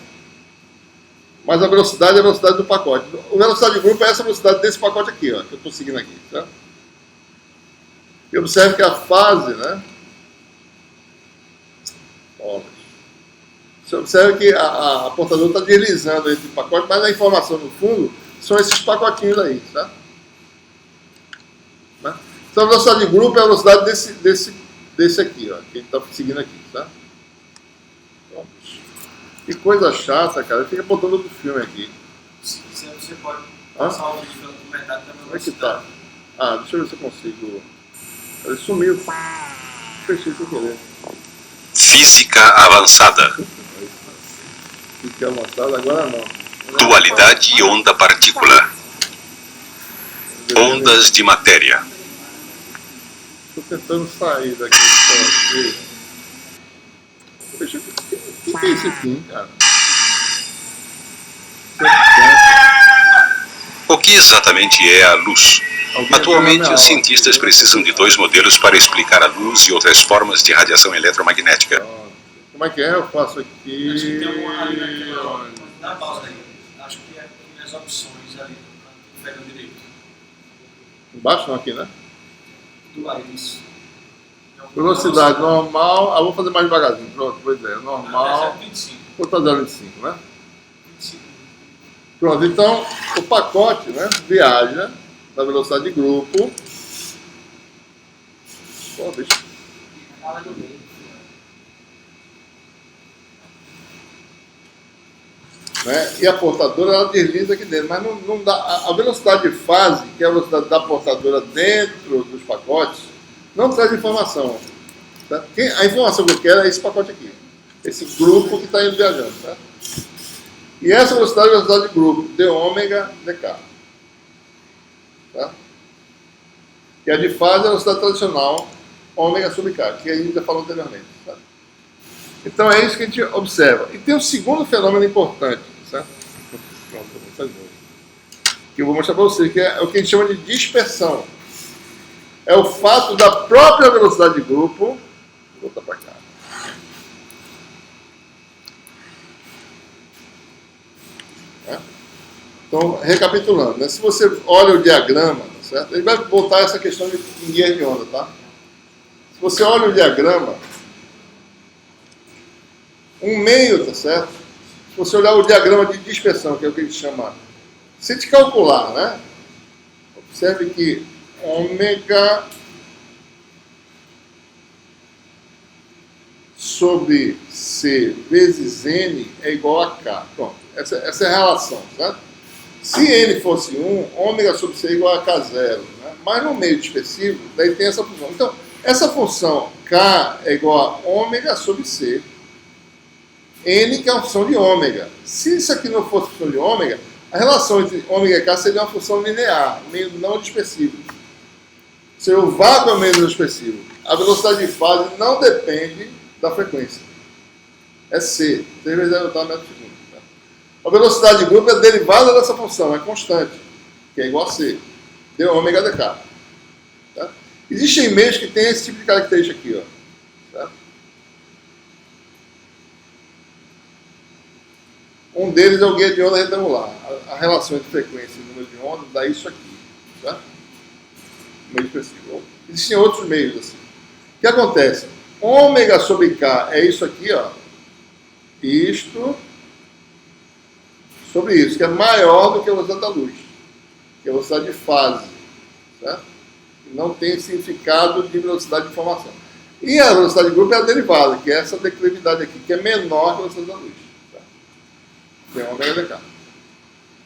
Mas a velocidade é a velocidade do pacote. A velocidade de grupo é essa velocidade desse pacote aqui, ó, que eu estou seguindo aqui, certo? E observe que a fase, né? Você observa que a portadora está deslizando entre o pacote, mas a informação no fundo são esses pacotinhos aí, certo? Né? Então a velocidade de grupo é a velocidade desse aqui, ó, que a gente está seguindo aqui, tá? Pronto. Que coisa chata, cara. Fica botando outro filme aqui. Se quiser, você pode passar o vídeo pelo comentário também. Como é que tá? Ah, deixa eu ver se eu consigo. Ele sumiu. Fechei sem querer. Física avançada. Física avançada, agora não. Dualidade e onda-partícula. Ondas de matéria. Estou tentando sair daqui. Deixa eu... O que é isso aqui, cara? O que exatamente é a luz? Atualmente, os cientistas precisam de 2 modelos para explicar a luz e outras formas de radiação eletromagnética. Como é que é? Eu faço aqui... Acho que tem uma ali naquela... Dá pausa aí. Acho que é as opções ali. Pega direito. Embaixo não, aqui, né? Do lado, isso. Velocidade normal. Ah, vou fazer mais devagarzinho. Pronto, pois é. Normal. 25. Vou estar 0,25, né? 25. Pronto, então o pacote, né, viaja na velocidade de grupo. Pô, bicho. Né? E a portadora ela desliza aqui dentro, mas não dá. A velocidade de fase, que é a velocidade da portadora dentro dos pacotes, não traz informação. Tá? A informação que eu quero é esse pacote aqui, esse grupo que está indo viajando. Tá? E essa velocidade é a velocidade de grupo, d ômega dk. Tá? E a de fase é a velocidade tradicional, ômega sobre k, que a gente já falou anteriormente. Tá? Então é isso que a gente observa. E tem um segundo fenômeno importante, certo? Que eu vou mostrar para vocês, que é o que a gente chama de dispersão. É o fato da própria velocidade de grupo... Vou voltar para cá. Então, recapitulando, né? Se você olha o diagrama, certo? Ele vai botar essa questão em guia de onda, tá? Se você olha o diagrama, um meio, tá certo? Se você olhar o diagrama de dispersão, que é o que a gente chama, se te calcular, né? Observe que ômega sobre C vezes N é igual a K. Pronto, essa é a relação, certo? Se N fosse 1, ômega sobre C é igual a K0, né? Mas no meio dispersivo, daí tem essa função. Então, essa função K é igual a ômega sobre C, N que é uma função de ômega. Se isso aqui não fosse função de ômega, a relação entre ômega e K seria uma função linear, meio não dispersivo. Se o vácuo é o meio não dispersivo, a velocidade de fase não depende da frequência. É C, 3 vezes 10 metro por segundo. Tá? A velocidade de grupo é derivada dessa função, é constante, que é igual a C, d ômega dk. Tá? Existem meios que têm esse tipo de característica aqui, ó. Tá? Um deles é o guia de onda retangular. A relação entre frequência e número de onda dá isso aqui. Tá? Meio específico. Existem outros meios assim. O que acontece? Ômega sobre K é isso aqui, ó. Isto sobre isso, que é maior do que a velocidade da luz, que é a velocidade de fase. Certo? Não tem significado de velocidade de informação. E a velocidade de grupo é a derivada, que é essa declividade aqui, que é menor que a velocidade da luz. Tem ômega dk.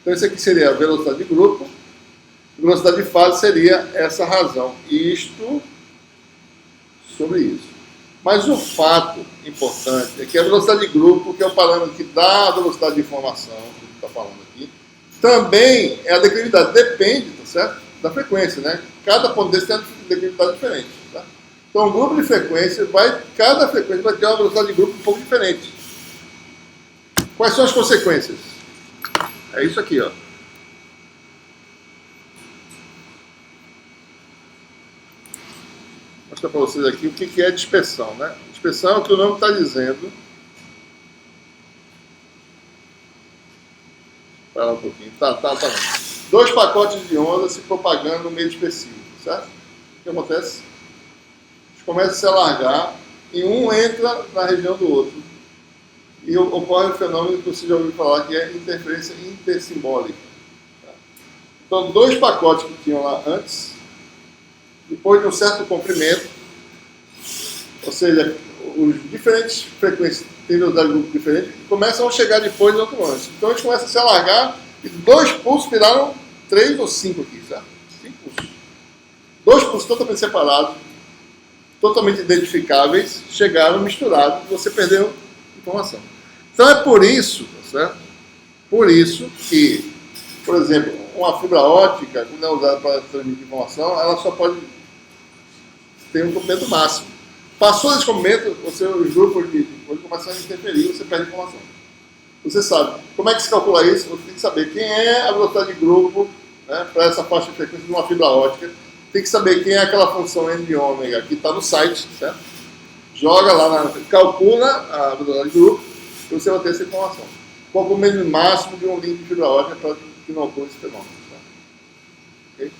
Então, isso aqui seria a velocidade de grupo. A velocidade de fase seria essa razão. Isto sobre isso. Mas o fato importante é que a velocidade de grupo, que é o parâmetro que dá a velocidade de informação, que a gente está falando aqui, também é a declividade. Depende, tá certo? Da frequência, né? Cada ponto desse tem uma declividade diferente. Tá? Então, o grupo de frequência cada frequência vai ter uma velocidade de grupo um pouco diferente. Quais são as consequências? É isso aqui, ó. Vou mostrar para vocês aqui o que é dispersão, né? Dispersão é o que o nome está dizendo. Espera um pouquinho. Tá. 2 pacotes de onda se propagando no meio dispersivo, certo? O que acontece? Eles começam a se alargar e um entra na região do outro. E ocorre o fenômeno que você já ouviu falar, que é interferência intersimbólica. Tá? Então, 2 pacotes que tinham lá antes, depois de um certo comprimento, ou seja, os diferentes frequências têm velocidade de grupo diferente, começam a chegar depois do outro antes. Então eles começam a se alargar e 2 pulsos viraram 3 ou 5 aqui, certo? 5 pulsos. 2 pulsos totalmente separados, totalmente identificáveis, chegaram misturados e você perdeu informação. Então é por isso, tá certo? Por isso que, por exemplo, uma fibra ótica, quando é usada para transmitir informação, ela só pode ter um comprimento máximo. Passou desse comprimento, os grupos começam a interferir, você perde informação. Você sabe. Como é que se calcula isso? Você tem que saber quem é a velocidade de grupo, né, para essa faixa de frequência de uma fibra ótica. Tem que saber quem é aquela função N de ômega, que está no site, certo? Joga lá, calcula a velocidade de grupo e você vai ter essa informação. Qual é o comprimento máximo de um link de fibra ótica para que não ocorra esse fenômeno. Ok?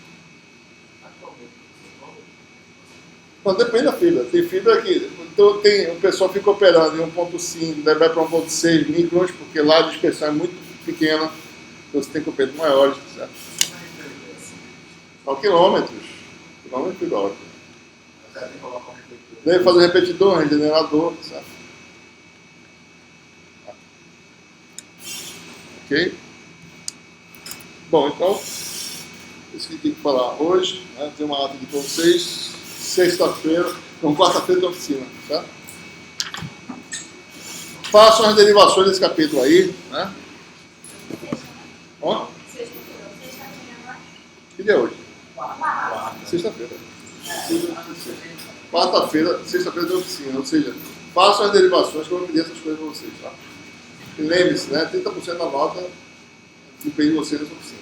Não, depende da fibra. Tem fibra que... Então, o pessoal fica operando em 1.5, daí vai para 1.6 microns, porque lá a dispersão é muito pequena, então você tem comprimentos maiores, certo? São quilômetros de fibra ótica. Deve fazer um repetidor, um regenerador, certo? Ok? Bom, então, isso que tem que falar hoje, né? Tem uma ata aqui para vocês, quarta-feira da oficina, tá? Façam as derivações desse capítulo aí, né? Ó. Que dia é hoje? Sexta-feira. Quarta-feira, sexta-feira da oficina, ou seja, façam as derivações que eu vou pedir essas coisas para vocês, tá? E lembre-se, né? 30% da nota depende de vocês nessa oficina.